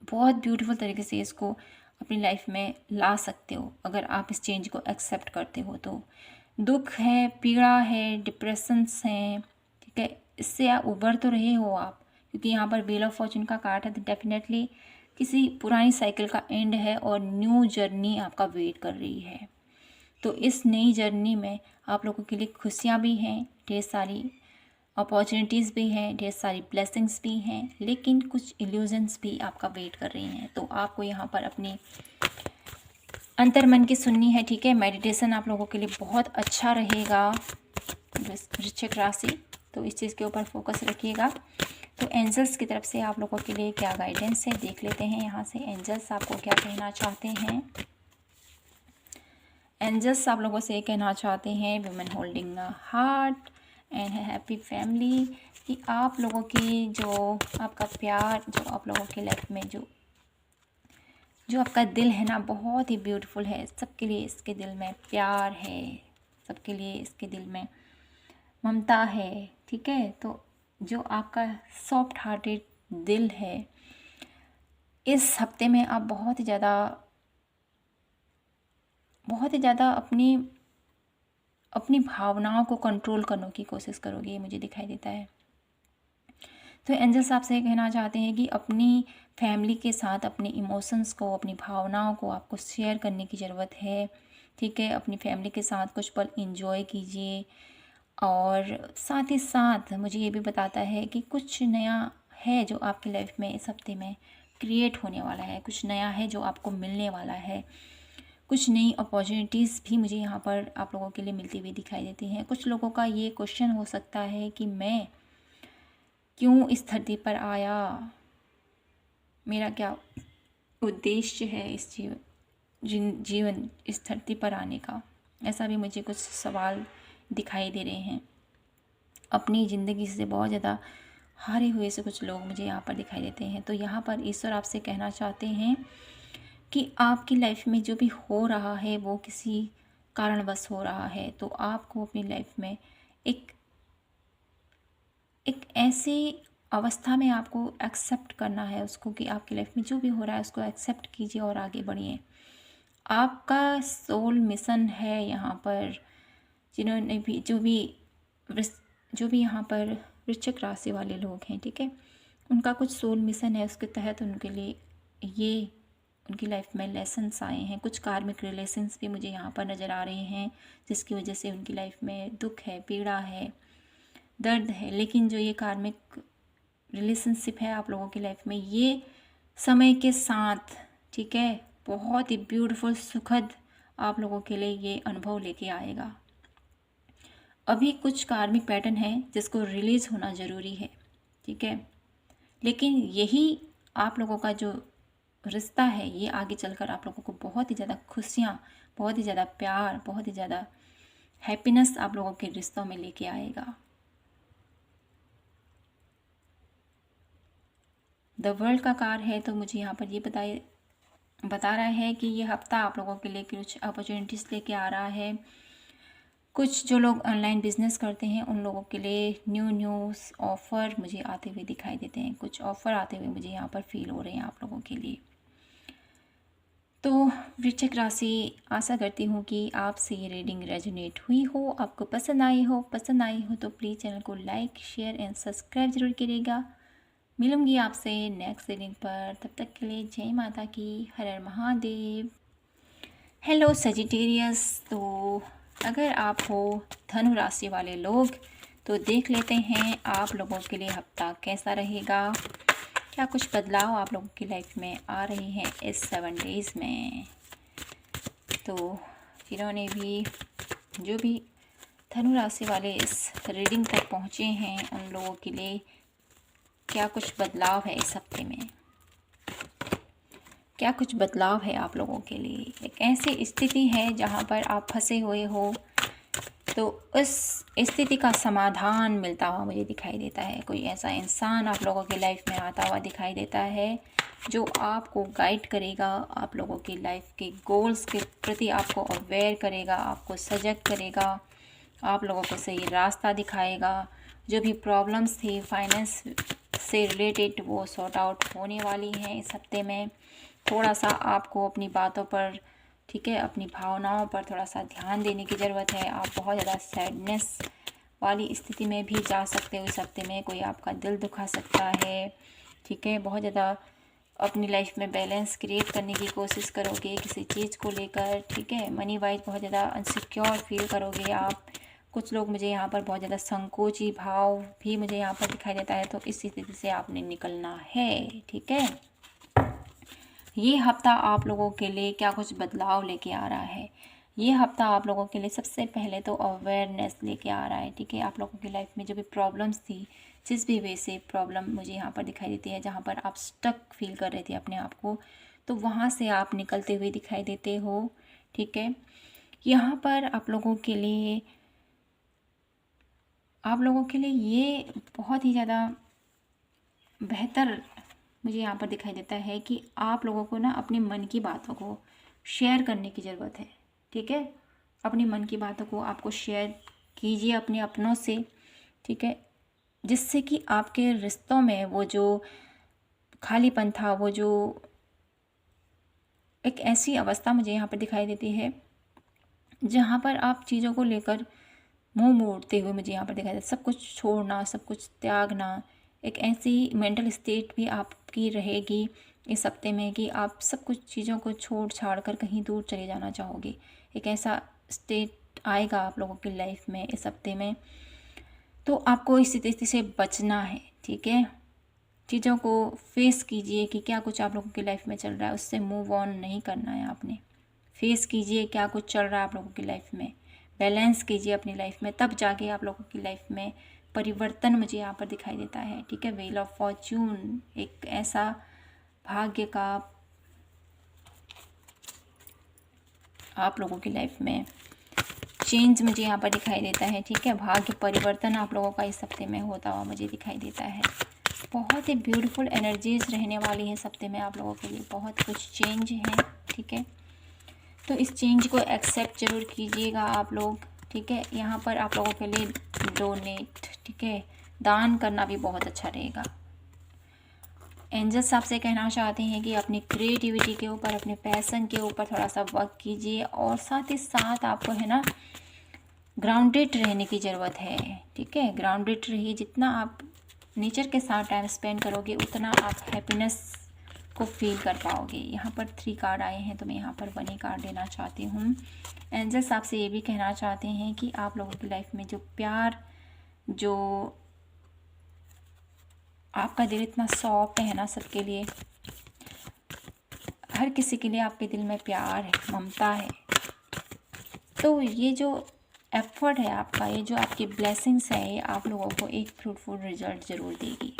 बहुत ब्यूटीफुल तरीके से इसको अपनी लाइफ में ला सकते हो अगर आप इस चेंज को एक्सेप्ट करते हो तो। दुख है, पीड़ा है, डिप्रेशंस हैं, ठीक है, इससे आप उबर तो रहे हो आप, क्योंकि यहाँ पर व्हील ऑफ फॉर्चून का कार्ड है। तो डेफिनेटली किसी पुरानी साइकिल का एंड है और न्यू जर्नी आपका वेट कर रही है। तो इस नई जर्नी में आप लोगों के लिए खुशियाँ भी हैं, ढेर सारी अपॉर्चुनिटीज़ भी हैं, ढेर सारी ब्लेसिंग्स भी हैं, लेकिन कुछ इल्यूजन्स भी आपका वेट कर रही हैं। तो आपको यहाँ पर अपनी अंतर मन की सुननी है, ठीक है। मेडिटेशन आप लोगों के लिए बहुत अच्छा रहेगा वृश्चिक राशि, तो इस चीज़ के ऊपर फोकस रखिएगा। तो एंजल्स की तरफ से आप लोगों के लिए क्या गाइडेंस है देख लेते हैं। यहाँ से एंजल्स आपको क्या कहना चाहते हैं। एंजल्स आप लोगों से कहना चाहते हैं, women holding a heart and happy family, कि आप लोगों की जो आपका प्यार, जो आप लोगों की लाइफ में जो आपका दिल है ना, बहुत ही ब्यूटीफुल है। सबके लिए इसके दिल में प्यार है, सबके लिए इसके दिल में ममता है, ठीक है। तो जो आपका सॉफ्ट हार्टेड दिल है, इस हफ्ते में आप बहुत ही ज़्यादा अपनी भावनाओं को कंट्रोल करने की कोशिश करोगे, ये मुझे दिखाई देता है। तो एंजल्स आपसे कहना चाहते हैं कि अपनी फैमिली के साथ अपने इमोशंस को, अपनी भावनाओं को आपको शेयर करने की ज़रूरत है, ठीक है। अपनी फैमिली के साथ कुछ पल एंजॉय कीजिए। और साथ ही साथ मुझे ये भी बताता है कि कुछ नया है जो आपकी लाइफ में इस हफ्ते में क्रिएट होने वाला है, कुछ नया है जो आपको मिलने वाला है। कुछ नई अपॉर्चुनिटीज़ भी मुझे यहाँ पर आप लोगों के लिए मिलती हुई दिखाई देती हैं। कुछ लोगों का ये क्वेश्चन हो सकता है कि मैं क्यों इस धरती पर आया, मेरा क्या उद्देश्य है इस जीवन इस धरती पर आने का। ऐसा भी मुझे कुछ सवाल दिखाई दे रहे हैं। अपनी ज़िंदगी से बहुत ज़्यादा हारे हुए से कुछ लोग मुझे यहाँ पर दिखाई देते हैं। तो यहाँ पर ईश्वर आपसे कहना चाहते हैं कि आपकी लाइफ में जो भी हो रहा है वो किसी कारणवश हो रहा है। तो आपको अपनी लाइफ में एक ऐसी अवस्था में आपको एक्सेप्ट करना है उसको, कि आपकी लाइफ में जो भी हो रहा है उसको एक्सेप्ट कीजिए और आगे बढ़िए। आपका सोल मिशन है यहाँ पर, जिन्होंने भी जो भी यहाँ पर वृश्चिक राशि वाले लोग हैं, ठीक है, उनका कुछ सोल मिशन है, उसके तहत उनके लिए ये उनकी लाइफ में लेसन्स आए हैं। कुछ कार्मिक रिलेशंस भी मुझे यहाँ पर नज़र आ रहे हैं, जिसकी वजह से उनकी लाइफ में दुख है, पीड़ा है, दर्द है। लेकिन जो ये कार्मिक रिलेशनशिप है आप लोगों की लाइफ में, ये समय के साथ, ठीक है, बहुत ही ब्यूटीफुल, सुखद आप लोगों के लिए ये अनुभव लेके आएगा। अभी कुछ कार्मिक पैटर्न है जिसको रिलीज़ होना ज़रूरी है, ठीक है, लेकिन यही आप लोगों का जो रिश्ता है ये आगे चलकर आप लोगों को बहुत ही ज़्यादा खुशियाँ, बहुत ही ज़्यादा प्यार, बहुत ही ज़्यादा हैप्पीनेस आप लोगों के रिश्तों में लेके आएगा। द वर्ल्ड का कार्ड है तो मुझे यहाँ पर ये बता रहा है कि ये हफ्ता आप लोगों के लिए कुछ अपॉर्चुनिटीज़ लेके आ रहा है। कुछ जो लोग ऑनलाइन बिजनेस करते हैं उन लोगों के लिए न्यूज़ ऑफ़र मुझे आते हुए दिखाई देते हैं। कुछ ऑफ़र आते हुए मुझे यहाँ पर फील हो रहे हैं आप लोगों के लिए। तो वृश्चिक राशि, आशा करती हूँ कि आपसे ये रीडिंग रेजोनेट हुई हो, आपको पसंद आई हो तो प्लीज़ चैनल को लाइक, शेयर एंड सब्सक्राइब ज़रूर करिएगा। मिलूंगी आपसे नेक्स्ट रीडिंग पर, तब तक के लिए जय माता की, हर हर महादेव। हेलो सजिटेरियस, तो अगर आप हो धनु राशि वाले लोग तो देख लेते हैं आप लोगों के लिए हफ्ता कैसा रहेगा, क्या कुछ बदलाव आप लोगों की लाइफ में आ रहे हैं इस 7 डेज़ में। तो जिन्होंने भी, जो भी धनु राशि वाले इस रीडिंग तक पहुँचे हैं उन लोगों के लिए क्या कुछ बदलाव है इस हफ्ते में, क्या कुछ बदलाव है आप लोगों के लिए। एक ऐसी स्थिति है जहाँ पर आप फंसे हुए हो, तो उस स्थिति का समाधान मिलता हुआ मुझे दिखाई देता है। कोई ऐसा इंसान आप लोगों की लाइफ में आता हुआ दिखाई देता है जो आपको गाइड करेगा, आप लोगों की लाइफ के गोल्स के प्रति आपको अवेयर करेगा, आपको सजग करेगा, आप लोगों को सही रास्ता दिखाएगा। जो भी प्रॉब्लम्स थी फाइनेंस से रिलेटेड वो सॉर्ट आउट होने वाली हैं इस हफ्ते में। थोड़ा सा आपको अपनी बातों पर, ठीक है, अपनी भावनाओं पर थोड़ा सा ध्यान देने की ज़रूरत है। आप बहुत ज़्यादा सैडनेस वाली स्थिति में भी जा सकते हो इस हफ्ते में, कोई आपका दिल दुखा सकता है, ठीक है। बहुत ज़्यादा अपनी लाइफ में बैलेंस क्रिएट करने की कोशिश करोगे किसी चीज़ को लेकर, ठीक है। मनी वाइज बहुत ज़्यादा अनसिक्योर फील करोगे आप। कुछ लोग, मुझे यहाँ पर बहुत ज़्यादा संकोची भाव भी मुझे यहाँ पर दिखाई देता है, तो इस स्थिति से आपने निकलना है, ठीक है। ये हफ्ता आप लोगों के लिए क्या कुछ बदलाव लेके आ रहा है। ये हफ्ता आप लोगों के लिए सबसे पहले तो अवेयरनेस लेके आ रहा है, ठीक है। आप लोगों की लाइफ में जो भी प्रॉब्लम्स थी, जिस भी वे से प्रॉब्लम मुझे यहाँ पर दिखाई देती है, जहाँ पर आप स्टक फील कर रहे थे अपने आप को, तो वहाँ से आप निकलते हुए दिखाई देते हो, ठीक है। यहाँ पर आप लोगों के लिए ये बहुत ही ज़्यादा बेहतर मुझे यहाँ पर दिखाई देता है कि आप लोगों को ना अपने मन की बातों को शेयर करने की ज़रूरत है, ठीक है। अपनी मन की बातों को आपको शेयर कीजिए अपने अपनों से, ठीक है, जिससे कि आपके रिश्तों में वो जो खालीपन था, वो जो एक ऐसी अवस्था मुझे यहाँ पर दिखाई देती है जहाँ पर आप चीज़ों को लेकर मुंह मोड़ते हुए मुझे यहाँ पर दिखाई देता है। सब कुछ छोड़ना, सब कुछ त्यागना, एक ऐसी मेंटल स्टेट भी आपकी रहेगी इस हफ्ते में कि आप सब कुछ चीज़ों को छोड़ छाड़ कर कहीं दूर चले जाना चाहोगे। एक ऐसा स्टेट आएगा आप लोगों की लाइफ में इस हफ्ते में, तो आपको इस स्थिति से बचना है, ठीक है। चीज़ों को फेस कीजिए कि क्या कुछ आप लोगों की लाइफ में चल रहा है, उससे मूव ऑन नहीं करना है आपने। फेस कीजिए क्या कुछ चल रहा है आप लोगों की लाइफ में, बैलेंस कीजिए अपनी लाइफ में, तब जाके आप लोगों की लाइफ में परिवर्तन मुझे यहाँ पर दिखाई देता है, ठीक है। व्हील ऑफ फॉर्च्यून, एक ऐसा भाग्य का आप लोगों की लाइफ में चेंज मुझे यहाँ पर दिखाई देता है, ठीक है। भाग्य परिवर्तन आप लोगों का इस हफ्ते में होता हुआ मुझे दिखाई देता है। बहुत ही ब्यूटीफुल एनर्जीज रहने वाली है इस हफ्ते में आप लोगों के लिए, बहुत कुछ चेंज है, ठीक है। तो इस चेंज को एक्सेप्ट जरूर कीजिएगा आप लोग, ठीक है। यहाँ पर आप लोगों के लिए डोनेट, ठीक है, दान करना भी बहुत अच्छा रहेगा। एंजल्स आपसे कहना चाहते हैं कि अपनी क्रिएटिविटी के ऊपर, अपने पैशन के ऊपर थोड़ा सा वर्क कीजिए, और साथ ही साथ आपको है ना ग्राउंडेड रहने की ज़रूरत है, ठीक है। ग्राउंडेड रहिए, जितना आप नेचर के साथ टाइम स्पेंड करोगे उतना आप हैप्पीनेस को फील कर पाओगे। यहाँ पर 3 कार्ड आए हैं तो मैं यहाँ पर 1 ही कार्ड लेना चाहती हूँ। एंजल्स आपसे ये भी कहना चाहते हैं कि आप लोगों की लाइफ में जो प्यार, जो आपका दिल इतना सॉफ्ट है ना सबके लिए, हर किसी के लिए आपके दिल में प्यार है, ममता है, तो ये जो एफर्ट है आपका, ये जो आपकी ब्लेसिंग्स है, ये आप लोगों को एक फ्रूटफुल रिजल्ट ज़रूर देगी।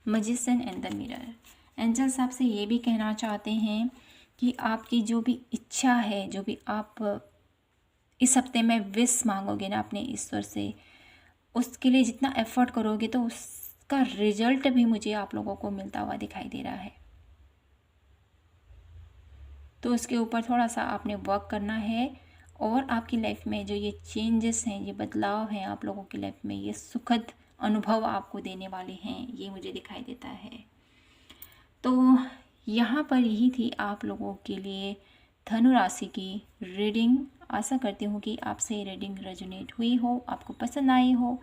Magician and the mirror, angels आपसे ये भी कहना चाहते हैं कि आपकी जो भी इच्छा है, जो भी आप इस हफ्ते में विश मांगोगे ना अपने ईश्वर से, उसके लिए जितना एफर्ट करोगे तो उसका रिजल्ट भी मुझे आप लोगों को मिलता हुआ दिखाई दे रहा है। तो उसके ऊपर थोड़ा सा आपने वर्क करना है और आपकी लाइफ में जो ये चेंजेस हैं, ये बदलाव हैं आप लोगों की लाइफ में, ये सुखद अनुभव आपको देने वाले हैं, ये मुझे दिखाई देता है। तो यहाँ पर यही थी आप लोगों के लिए धनु राशि की रीडिंग। आशा करती हूँ कि आपसे ये रीडिंग रेजोनेट हुई हो, आपको पसंद आई हो।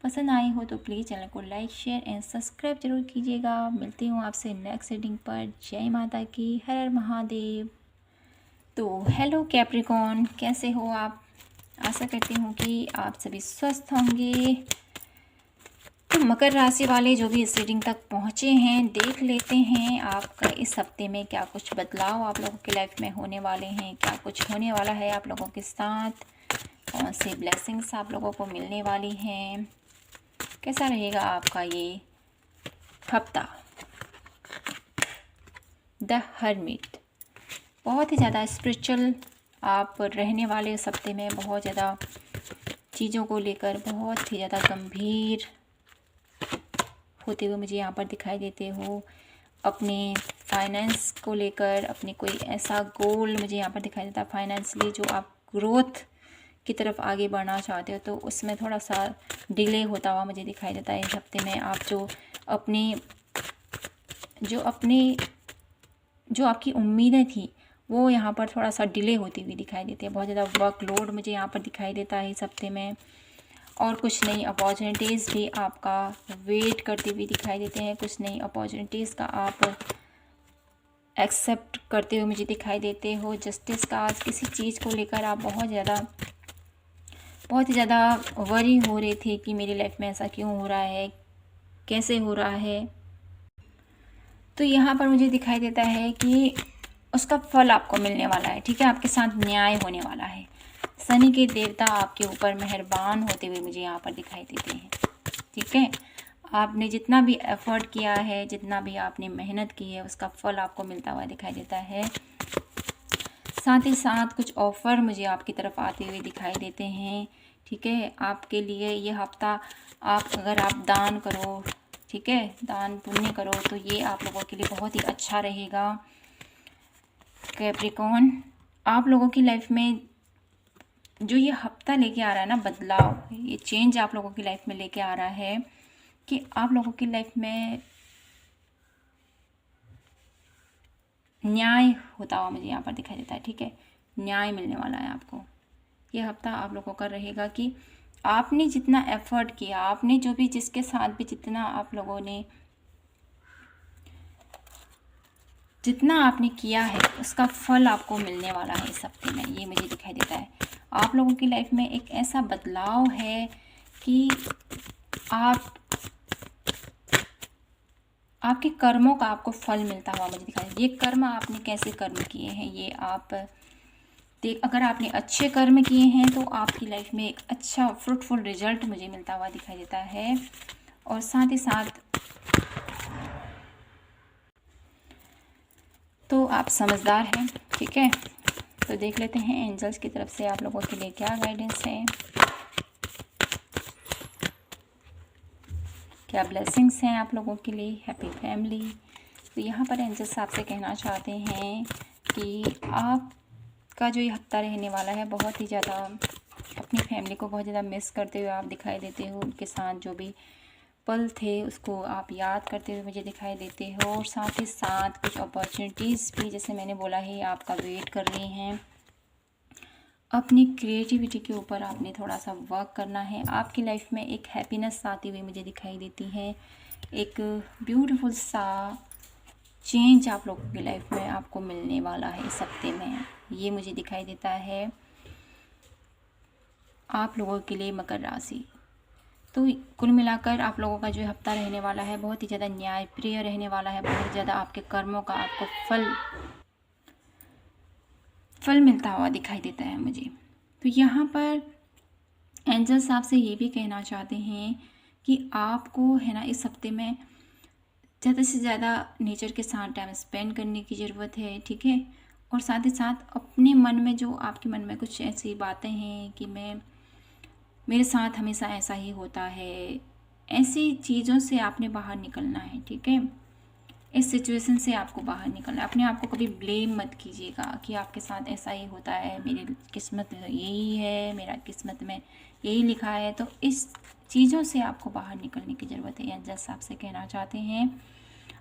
पसंद आई हो तो प्लीज़ चैनल को लाइक, शेयर एंड सब्सक्राइब जरूर कीजिएगा। मिलती हूँ आपसे नेक्स्ट रीडिंग पर। जय माता की, हर हर महादेव। तो हेलो कैप्रिकॉन, कैसे हो आप? आशा करती हूँ कि आप सभी स्वस्थ होंगे। तो मकर राशि वाले जो भी इस रीडिंग तक पहुँचे हैं, देख लेते हैं आपका इस हफ्ते में क्या कुछ बदलाव आप लोगों की लाइफ में होने वाले हैं, क्या कुछ होने वाला है आप लोगों के साथ, कौन सी ब्लेसिंग्स आप लोगों को मिलने वाली हैं, कैसा रहेगा आपका ये हफ्ता। द हर्मिट, बहुत ही ज़्यादा स्पिरिचुअल आप रहने वाले इस हफ्ते में, बहुत ज़्यादा चीज़ों को लेकर बहुत ही ज़्यादा गंभीर होते हुए मुझे यहाँ पर दिखाई देते हो। अपने फाइनेंस को लेकर, अपने कोई ऐसा गोल मुझे यहाँ पर दिखाई देता है फाइनेंशियली, जो आप ग्रोथ की तरफ आगे बढ़ना चाहते हो, तो उसमें थोड़ा सा डिले होता हुआ मुझे दिखाई देता है इस हफ्ते में। आप जो आपकी उम्मीदें थी वो यहाँ पर थोड़ा सा डिले होती हुई दिखाई देती है। बहुत ज़्यादा वर्कलोड मुझे यहाँ पर दिखाई देता है इस हफ्ते में, और कुछ नई अपॉर्चुनिटीज़ भी आपका वेट करती हुई दिखाई देते हैं। कुछ नई अपॉर्चुनिटीज़ का आप एक्सेप्ट करते हुए मुझे दिखाई देते हो। जस्टिस का, किसी चीज़ को लेकर आप बहुत ही ज़्यादा वरी हो रहे थे कि मेरी लाइफ में ऐसा क्यों हो रहा है, कैसे हो रहा है। तो यहाँ पर मुझे दिखाई देता है कि उसका फल आपको मिलने वाला है, ठीक है। आपके साथ न्याय होने वाला है। शनि के देवता आपके ऊपर मेहरबान होते हुए मुझे यहाँ पर दिखाई देते हैं, ठीक है। आपने जितना भी एफर्ट किया है, जितना भी आपने मेहनत की है, उसका फल आपको मिलता हुआ दिखाई देता है। साथ ही साथ कुछ ऑफ़र मुझे आपकी तरफ आते हुए दिखाई देते हैं, ठीक है। आपके लिए ये हफ्ता अगर आप दान करो, ठीक है, दान पुण्य करो, तो ये आप लोगों के लिए बहुत ही अच्छा रहेगा। कैप्रिकॉन, आप लोगों की लाइफ में जो ये हफ्ता लेके आ रहा है ना बदलाव, ये चेंज आप लोगों की लाइफ में लेके आ रहा है कि आप लोगों की लाइफ में न्याय होता हुआ मुझे यहाँ पर दिखाई देता है, ठीक है। न्याय मिलने वाला है आपको। ये हफ्ता आप लोगों का रहेगा कि आपने जितना एफर्ट किया, आपने जो भी जिसके साथ भी जितना आप लोगों ने जितना आपने किया है, उसका फल आपको मिलने वाला है इस हफ्ते में, ये मुझे दिखाई देता है। आप लोगों की लाइफ में एक ऐसा बदलाव है कि आपके कर्मों का आपको फल मिलता हुआ मुझे दिखाई देता है। ये कर्म आपने कैसे कर्म किए हैं, ये आप अगर आपने अच्छे कर्म किए हैं तो आपकी लाइफ में एक अच्छा फ्रूटफुल रिजल्ट मुझे मिलता हुआ दिखाई देता है। और साथ ही साथ तो आप समझदार हैं, ठीक है। तो देख लेते हैं एंजल्स की तरफ से आप लोगों के लिए क्या गाइडेंस है, क्या ब्लेसिंग्स हैं आप लोगों के लिए। Happy family. तो यहाँ पर एंजल्स आपसे कहना चाहते हैं कि आपका जो ये हफ्ता रहने वाला है, बहुत ही ज़्यादा अपनी फैमिली को बहुत ज़्यादा मिस करते हुए आप दिखाई देते हो। उनके साथ जो भी पल थे उसको आप याद करते हुए मुझे दिखाई देते हो। और साथ ही साथ कुछ अपॉर्चुनिटीज़ भी, जैसे मैंने बोला है, आपका वेट कर रही हैं। अपनी क्रिएटिविटी के ऊपर आपने थोड़ा सा वर्क करना है। आपकी लाइफ में एक हैप्पीनेस आती हुई मुझे दिखाई देती है। एक ब्यूटीफुल सा चेंज आप लोगों की लाइफ में आपको मिलने वाला है इस हफ्ते में, ये मुझे दिखाई देता है आप लोगों के लिए मकर राशि। तो कुल मिलाकर आप लोगों का जो हफ्ता रहने वाला है बहुत ही ज़्यादा न्यायप्रिय रहने वाला है, बहुत ज़्यादा आपके कर्मों का आपको फल मिलता हुआ दिखाई देता है मुझे। तो यहाँ पर एंजल्स आपसे ये भी कहना चाहते हैं कि आपको है ना इस हफ्ते में ज़्यादा से ज़्यादा नेचर के साथ टाइम स्पेंड करने की ज़रूरत है, ठीक है। और साथ ही साथ अपने मन में जो आपके मन में कुछ ऐसी बातें हैं कि मेरे साथ हमेशा ऐसा ही होता है, ऐसी चीज़ों से आपने बाहर निकलना है, ठीक है। इस सिचुएशन से आपको बाहर निकलना है। अपने आप को कभी ब्लेम मत कीजिएगा कि आपके साथ ऐसा ही होता है, मेरी किस्मत यही है, मेरा किस्मत में यही लिखा है। तो इस चीज़ों से आपको बाहर निकलने की ज़रूरत है। एंजल्स आपसे कहना चाहते हैं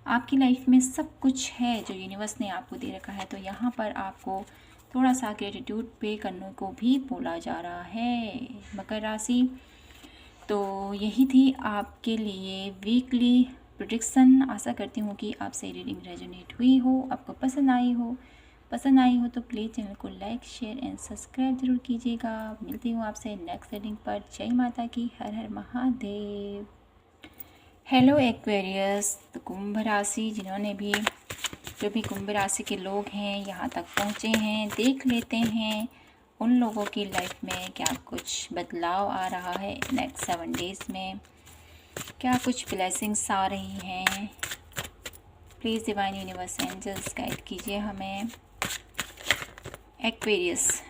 आपकी लाइफ में सब कुछ है जो यूनिवर्स ने आपको दे रखा है। तो यहाँ पर आपको थोड़ा सा ग्रेटिट्यूड पे करने को भी बोला जा रहा है मकर राशि। तो यही थी आपके लिए वीकली प्रेडिक्शन। आशा करती हूँ कि आपसे रीडिंग रेजोनेट हुई हो, आपको पसंद आई हो तो प्लीज़ चैनल को लाइक शेयर एंड सब्सक्राइब जरूर कीजिएगा। मिलती हूँ आपसे नेक्स्ट रीडिंग पर। जय माता की, हर हर महादेव। हेलो एक्वेरियस, तो कुंभ राशि जिन्होंने भी जो भी कुंभ राशि के लोग हैं यहाँ तक पहुँचे हैं, देख लेते हैं उन लोगों की लाइफ में क्या कुछ बदलाव आ रहा है नेक्स्ट 7 डेज़ में, क्या कुछ ब्लेसिंग्स आ रही हैं। Please divine universe angels guide कीजिए हमें। एक्वेरियस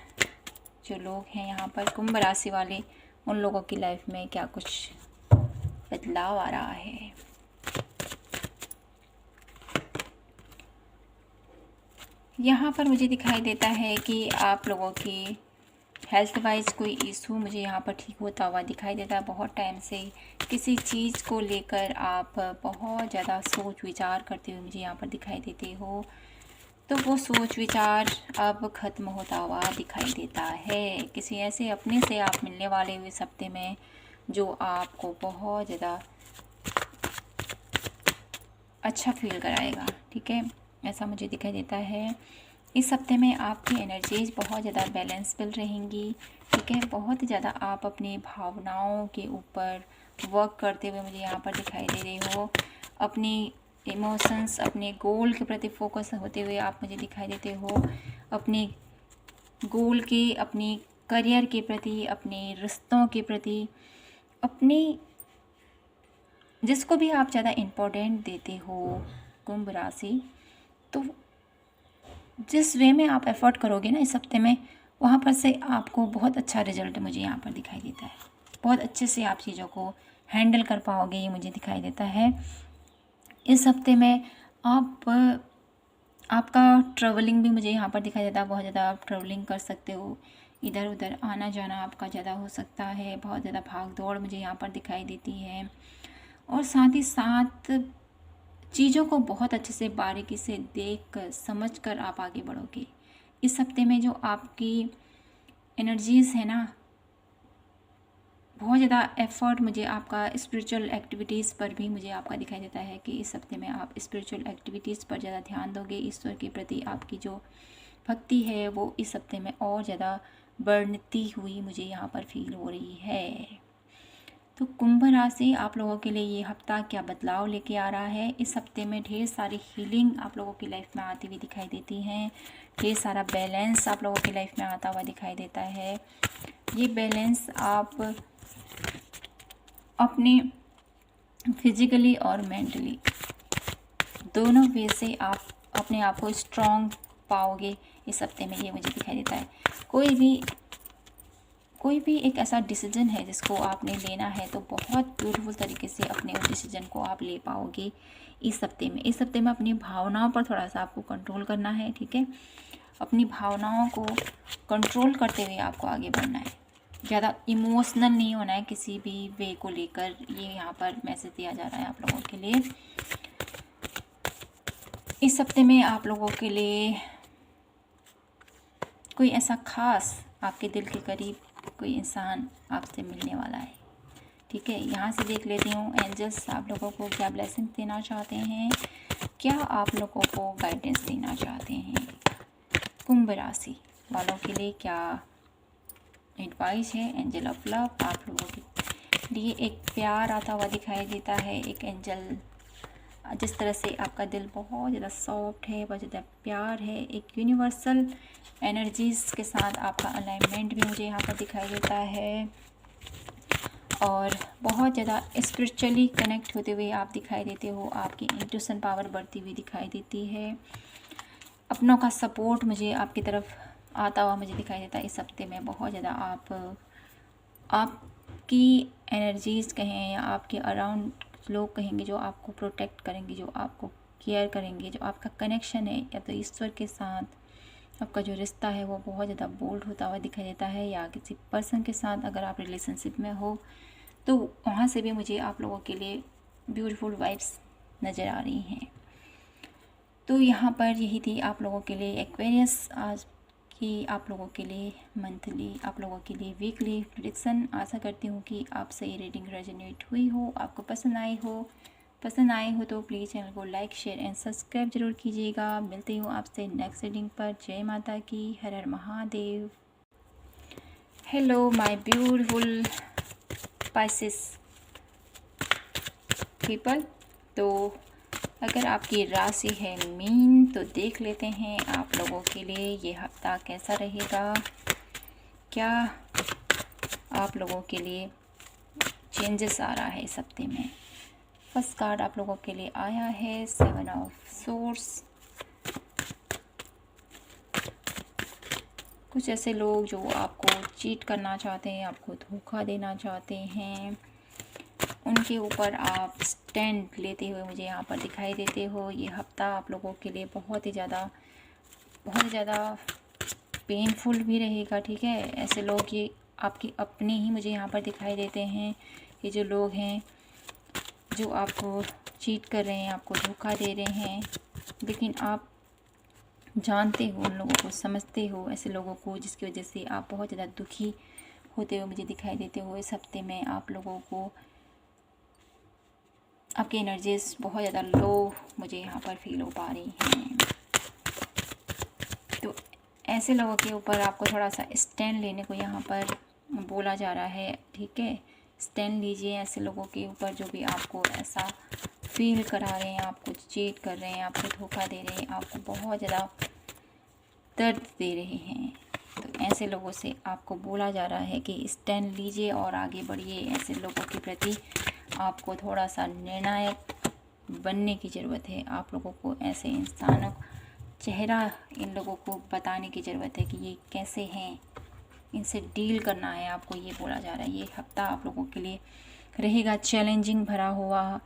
जो लोग हैं यहाँ पर कुंभ राशि वाले, उन लोगों की लाइफ में क्या कुछ बदलाव आ रहा है। यहाँ पर मुझे दिखाई देता है कि आप लोगों की हेल्थ वाइज कोई इशू मुझे यहाँ पर ठीक होता हुआ दिखाई देता है। बहुत टाइम से किसी चीज़ को लेकर आप बहुत ज़्यादा सोच विचार करते हुए मुझे यहाँ पर दिखाई देते हो। तो वो सोच विचार अब ख़त्म होता हुआ दिखाई देता है। किसी ऐसे अपने से आप मिलने वाले हुए इस हफ्ते में जो आपको बहुत ज़्यादा अच्छा फील कराएगा, ठीक है, ऐसा मुझे दिखाई देता है। इस हफ्ते में आपकी एनर्जीज बहुत ज़्यादा बैलेंसफुल रहेंगी, ठीक है। बहुत ज़्यादा आप अपनी भावनाओं के ऊपर वर्क करते हुए मुझे यहाँ पर दिखाई दे रही हो। अपनी इमोशंस, अपने गोल के प्रति फोकस होते हुए आप मुझे दिखाई देते हो। अपने गोल के, अपनी करियर के प्रति, अपने रिश्तों के प्रति, अपनी जिसको भी आप ज़्यादा इम्पोर्टेंट देते हो कुंभ राशि, तो जिस वे में आप एफर्ट करोगे ना इस हफ्ते में, वहाँ पर से आपको बहुत अच्छा रिजल्ट मुझे यहाँ पर दिखाई देता है। बहुत अच्छे से आप चीज़ों को हैंडल कर पाओगे, ये मुझे दिखाई देता है। इस हफ्ते में आपका ट्रैवलिंग भी मुझे यहाँ पर दिखाई देता है। बहुत ज़्यादा आप ट्रैवलिंग कर सकते हो, इधर उधर आना जाना आपका ज़्यादा हो सकता है। बहुत ज़्यादा भाग दौड़ मुझे यहाँ पर दिखाई देती है। और साथ ही साथ चीज़ों को बहुत अच्छे से बारीकी से देख कर समझ कर आप आगे बढ़ोगे। इस हफ्ते में जो आपकी एनर्जीज़ है ना, बहुत ज़्यादा एफर्ट मुझे आपका स्पिरिचुअल एक्टिविटीज़ पर भी मुझे आपका दिखाई देता है कि इस हफ्ते में आप स्पिरिचुअल एक्टिविटीज़ पर ज़्यादा ध्यान दोगे। ईश्वर के प्रति आपकी जो भक्ति है वो इस हफ्ते में और ज़्यादा बढ़ती हुई मुझे यहाँ पर फील हो रही है। तो कुंभ राशि आप लोगों के लिए ये हफ्ता क्या बदलाव लेके आ रहा है। इस हफ्ते में ढेर सारी हीलिंग आप लोगों की लाइफ में आती हुई दिखाई देती हैं। ढेर सारा बैलेंस आप लोगों की लाइफ में आता हुआ दिखाई देता है। ये बैलेंस आप अपने फिजिकली और मेंटली दोनों वे से आप अपने आप को स्ट्रॉन्ग पाओगे इस हफ्ते में, ये मुझे दिखाई देता है। कोई भी एक ऐसा डिसीजन है जिसको आपने लेना है तो बहुत ब्यूटीफुल तरीके से अपने उस डिसीजन को आप ले पाओगे इस हफ्ते में। इस हफ्ते में अपनी भावनाओं पर थोड़ा सा आपको कंट्रोल करना है, ठीक है। अपनी भावनाओं को कंट्रोल करते हुए आपको आगे बढ़ना है। ज़्यादा इमोशनल नहीं होना है किसी भी वे को लेकर, ये यहाँ पर मैसेज दिया जा रहा है आप लोगों के लिए। इस हफ्ते में आप लोगों के लिए कोई ऐसा खास आपके दिल के करीब कोई इंसान आपसे मिलने वाला है, ठीक है, यहाँ से देख लेती हूँ एंजल्स आप लोगों को क्या ब्लेसिंग देना चाहते हैं, क्या आप लोगों को गाइडेंस देना चाहते हैं। कुंभ राशि वालों के लिए क्या एडवाइस है। एंजल ऑफ लव आप लोगों के लिए एक प्यार आता हुआ दिखाई देता है। एक एंजल, जिस तरह से आपका दिल बहुत ज़्यादा सॉफ्ट है, बहुत ज़्यादा प्यार है, एक यूनिवर्सल एनर्जीज़ के साथ आपका अलाइनमेंट भी मुझे यहाँ पर दिखाई देता है और बहुत ज़्यादा स्पिरिचुअली कनेक्ट होते हुए आप दिखाई देते हो। आपकी इंट्यूशन पावर बढ़ती हुई दिखाई देती है। अपनों का सपोर्ट मुझे आपकी तरफ आता हुआ मुझे दिखाई देता है। इस हफ्ते में बहुत ज़्यादा आपकी एनर्जीज़ कहें या आपके अराउंड लोग कहेंगे जो आपको प्रोटेक्ट करेंगे, जो आपको केयर करेंगे, जो आपका कनेक्शन है या तो ईश्वर के साथ आपका जो रिश्ता है वो बहुत ज़्यादा बोल्ड होता हुआ दिखाई देता है। या किसी पर्सन के साथ अगर आप रिलेशनशिप में हो तो वहाँ से भी मुझे आप लोगों के लिए ब्यूटीफुल वाइब्स नज़र आ रही हैं। तो यहाँ पर यही थी आप लोगों के लिए एक्वेरियस आज की आप लोगों के लिए मंथली, आप लोगों के लिए वीकली प्रेडिक्शन। आशा करती हूँ कि आपसे ये रीडिंग रेजोनेट हुई हो, आपको पसंद आए हो तो प्लीज़ चैनल को लाइक शेयर एंड सब्सक्राइब जरूर कीजिएगा। मिलती हूँ आपसे नेक्स्ट रीडिंग पर। जय माता की, हर हर Mahadev. Hello my beautiful spices people. तो अगर आपकी राशि है मीन तो देख लेते हैं आप लोगों के लिए ये हफ्ता कैसा रहेगा, क्या आप लोगों के लिए चेंजेस आ रहा है इस हफ्ते में। फर्स्ट कार्ड आप लोगों के लिए आया है 7 ऑफ सोर्स। कुछ ऐसे लोग जो आपको चीट करना चाहते हैं, आपको धोखा देना चाहते हैं, उनके ऊपर आप स्टैंड लेते हुए मुझे यहाँ पर दिखाई देते हो। ये हफ्ता आप लोगों के लिए बहुत ही ज़्यादा पेनफुल भी रहेगा, ठीक है। ऐसे लोग ये आपके अपने ही मुझे यहाँ पर दिखाई देते हैं। ये जो लोग हैं जो आपको चीट कर रहे हैं, आपको धोखा दे रहे हैं, लेकिन आप जानते हो उन लोगों को, समझते हो ऐसे लोगों को, जिसकी वजह से आप बहुत ज़्यादा दुखी होते हुए मुझे दिखाई देते हो। इस हफ्ते में आप लोगों को आपकी एनर्जीज बहुत ज़्यादा लो मुझे यहाँ पर फील हो पा रही हैं। तो ऐसे लोगों के ऊपर आपको थोड़ा सा स्टैंड लेने को यहाँ पर बोला जा रहा है, ठीक है। स्टैंड लीजिए ऐसे लोगों के ऊपर जो भी आपको ऐसा फील करा रहे हैं, आपको चीट कर रहे हैं, आपको धोखा दे रहे हैं, आपको बहुत ज़्यादा दर्द दे रहे हैं। तो ऐसे लोगों से आपको बोला जा रहा है कि स्टैंड लीजिए और आगे बढ़िए। ऐसे लोगों के प्रति आपको थोड़ा सा निर्णायक बनने की ज़रूरत है। आप लोगों को ऐसे इंसानों चेहरा इन लोगों को बताने की ज़रूरत है कि ये कैसे हैं, इनसे डील करना है आपको, ये बोला जा रहा है। ये हफ्ता आप लोगों के लिए रहेगा चैलेंजिंग भरा हुआ।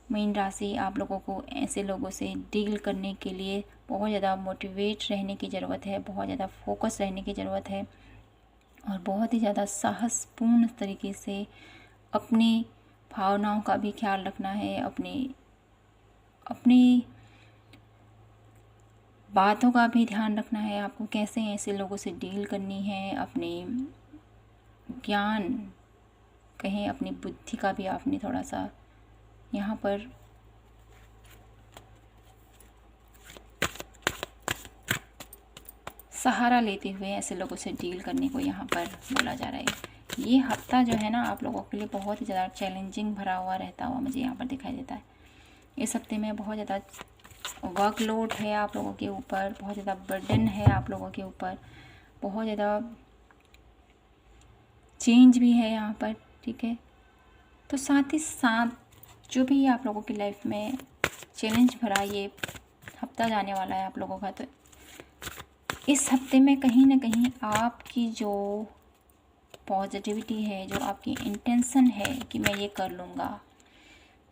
मीन राशि आप लोगों को ऐसे लोगों से डील करने के लिए बहुत ज़्यादा मोटिवेट रहने की ज़रूरत है, बहुत ज़्यादा फोकस रहने की ज़रूरत है और बहुत ही ज़्यादा साहसपूर्ण तरीके से अपनी भावनाओं का भी ख्याल रखना है, अपनी बातों का भी ध्यान रखना है। आपको कैसे ऐसे लोगों से डील करनी है, अपने ज्ञान कहें, अपनी बुद्धि का भी आपने थोड़ा सा यहाँ पर सहारा लेते हुए ऐसे लोगों से डील करने को यहाँ पर बोला जा रहा है। ये हफ्ता जो है ना आप लोगों के लिए बहुत ही ज़्यादा चैलेंजिंग भरा हुआ रहता हुआ मुझे यहाँ पर दिखाई देता है। इस हफ्ते में बहुत ज़्यादा वर्कलोड है आप लोगों के ऊपर, बहुत ज़्यादा बर्डन है आप लोगों के ऊपर, बहुत ज़्यादा चेंज भी है यहाँ पर, ठीक है। तो साथ ही साथ जो भी आप लोगों की लाइफ में चैलेंज भरा ये हफ्ता जाने वाला है आप लोगों का, तो इस हफ्ते में कहीं ना कहीं आपकी जो पॉजिटिविटी है, जो आपकी इंटेंशन है कि मैं ये कर लूँगा,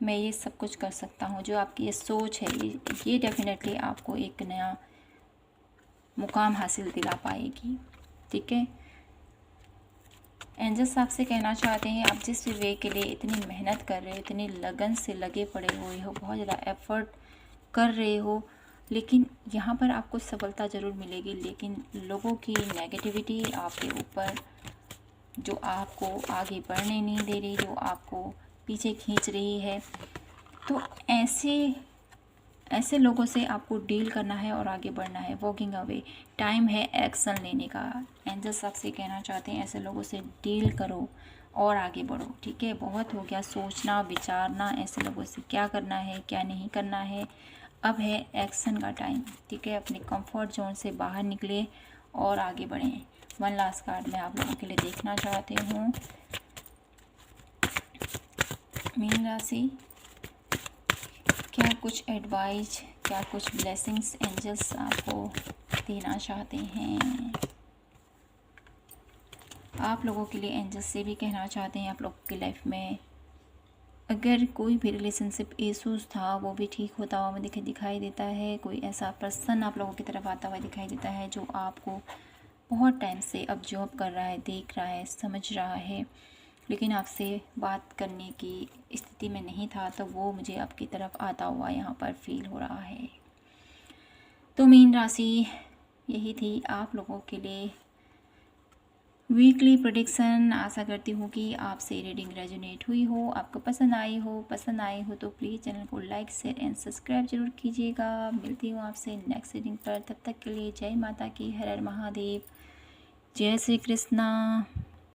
मैं ये सब कुछ कर सकता हूँ, जो आपकी ये सोच है, ये डेफिनेटली आपको एक नया मुकाम हासिल दिला पाएगी, ठीक है। एंजल्स आपसे कहना चाहते हैं आप जिस भी वे के लिए इतनी मेहनत कर रहे हो, इतनी लगन से लगे पड़े हुए हो, बहुत ज़्यादा एफर्ट कर रहे हो, लेकिन यहाँ पर आपको सफलता ज़रूर मिलेगी। लेकिन लोगों की नेगेटिविटी आपके ऊपर जो आपको आगे बढ़ने नहीं दे रही, जो आपको पीछे खींच रही है। तो ऐसे लोगों से आपको डील करना है और आगे बढ़ना है। वॉकिंग अवे, टाइम है एक्शन लेने का। एंजल्स आपसे कहना चाहते हैं ऐसे लोगों से डील करो और आगे बढ़ो, ठीक है। बहुत हो गया सोचना विचारना, ऐसे लोगों से क्या करना है क्या नहीं करना है। अब है एक्शन का टाइम, ठीक है। अपने कंफर्ट जोन से बाहर निकले और आगे बढ़ें। वन लास्ट कार्ड मैं आप लोगों के लिए देखना चाहती हूँ। मीन राशि, क्या कुछ एडवाइस, क्या कुछ ब्लेसिंग्स एंजल्स आपको देना चाहते हैं? आप लोगों के लिए एंजल्स से भी कहना चाहते हैं आप लोगों की लाइफ में अगर कोई भी रिलेशनशिप इशूज़ था वो भी ठीक होता हुआ मुझे दिखाई देता है। कोई ऐसा पर्सन आप लोगों की तरफ आता हुआ दिखाई देता है जो आपको बहुत टाइम से ऑब्जर्व कर रहा है, देख रहा है, समझ रहा है, लेकिन आपसे बात करने की स्थिति में नहीं था। तो वो मुझे आपकी तरफ आता हुआ यहाँ पर फील हो रहा है। तो मीन राशि, यही थी आप लोगों के लिए वीकली प्रेडिक्शन। आशा करती हूँ कि आपसे रीडिंग रेजोनेट हुई हो, आपको पसंद आई हो तो प्लीज़ चैनल को लाइक शेयर एंड सब्सक्राइब जरूर कीजिएगा। मिलती हूँ आपसे नेक्स्ट रीडिंग पर, तब तक के लिए जय माता की, हर हर महादेव, जय श्री कृष्णा।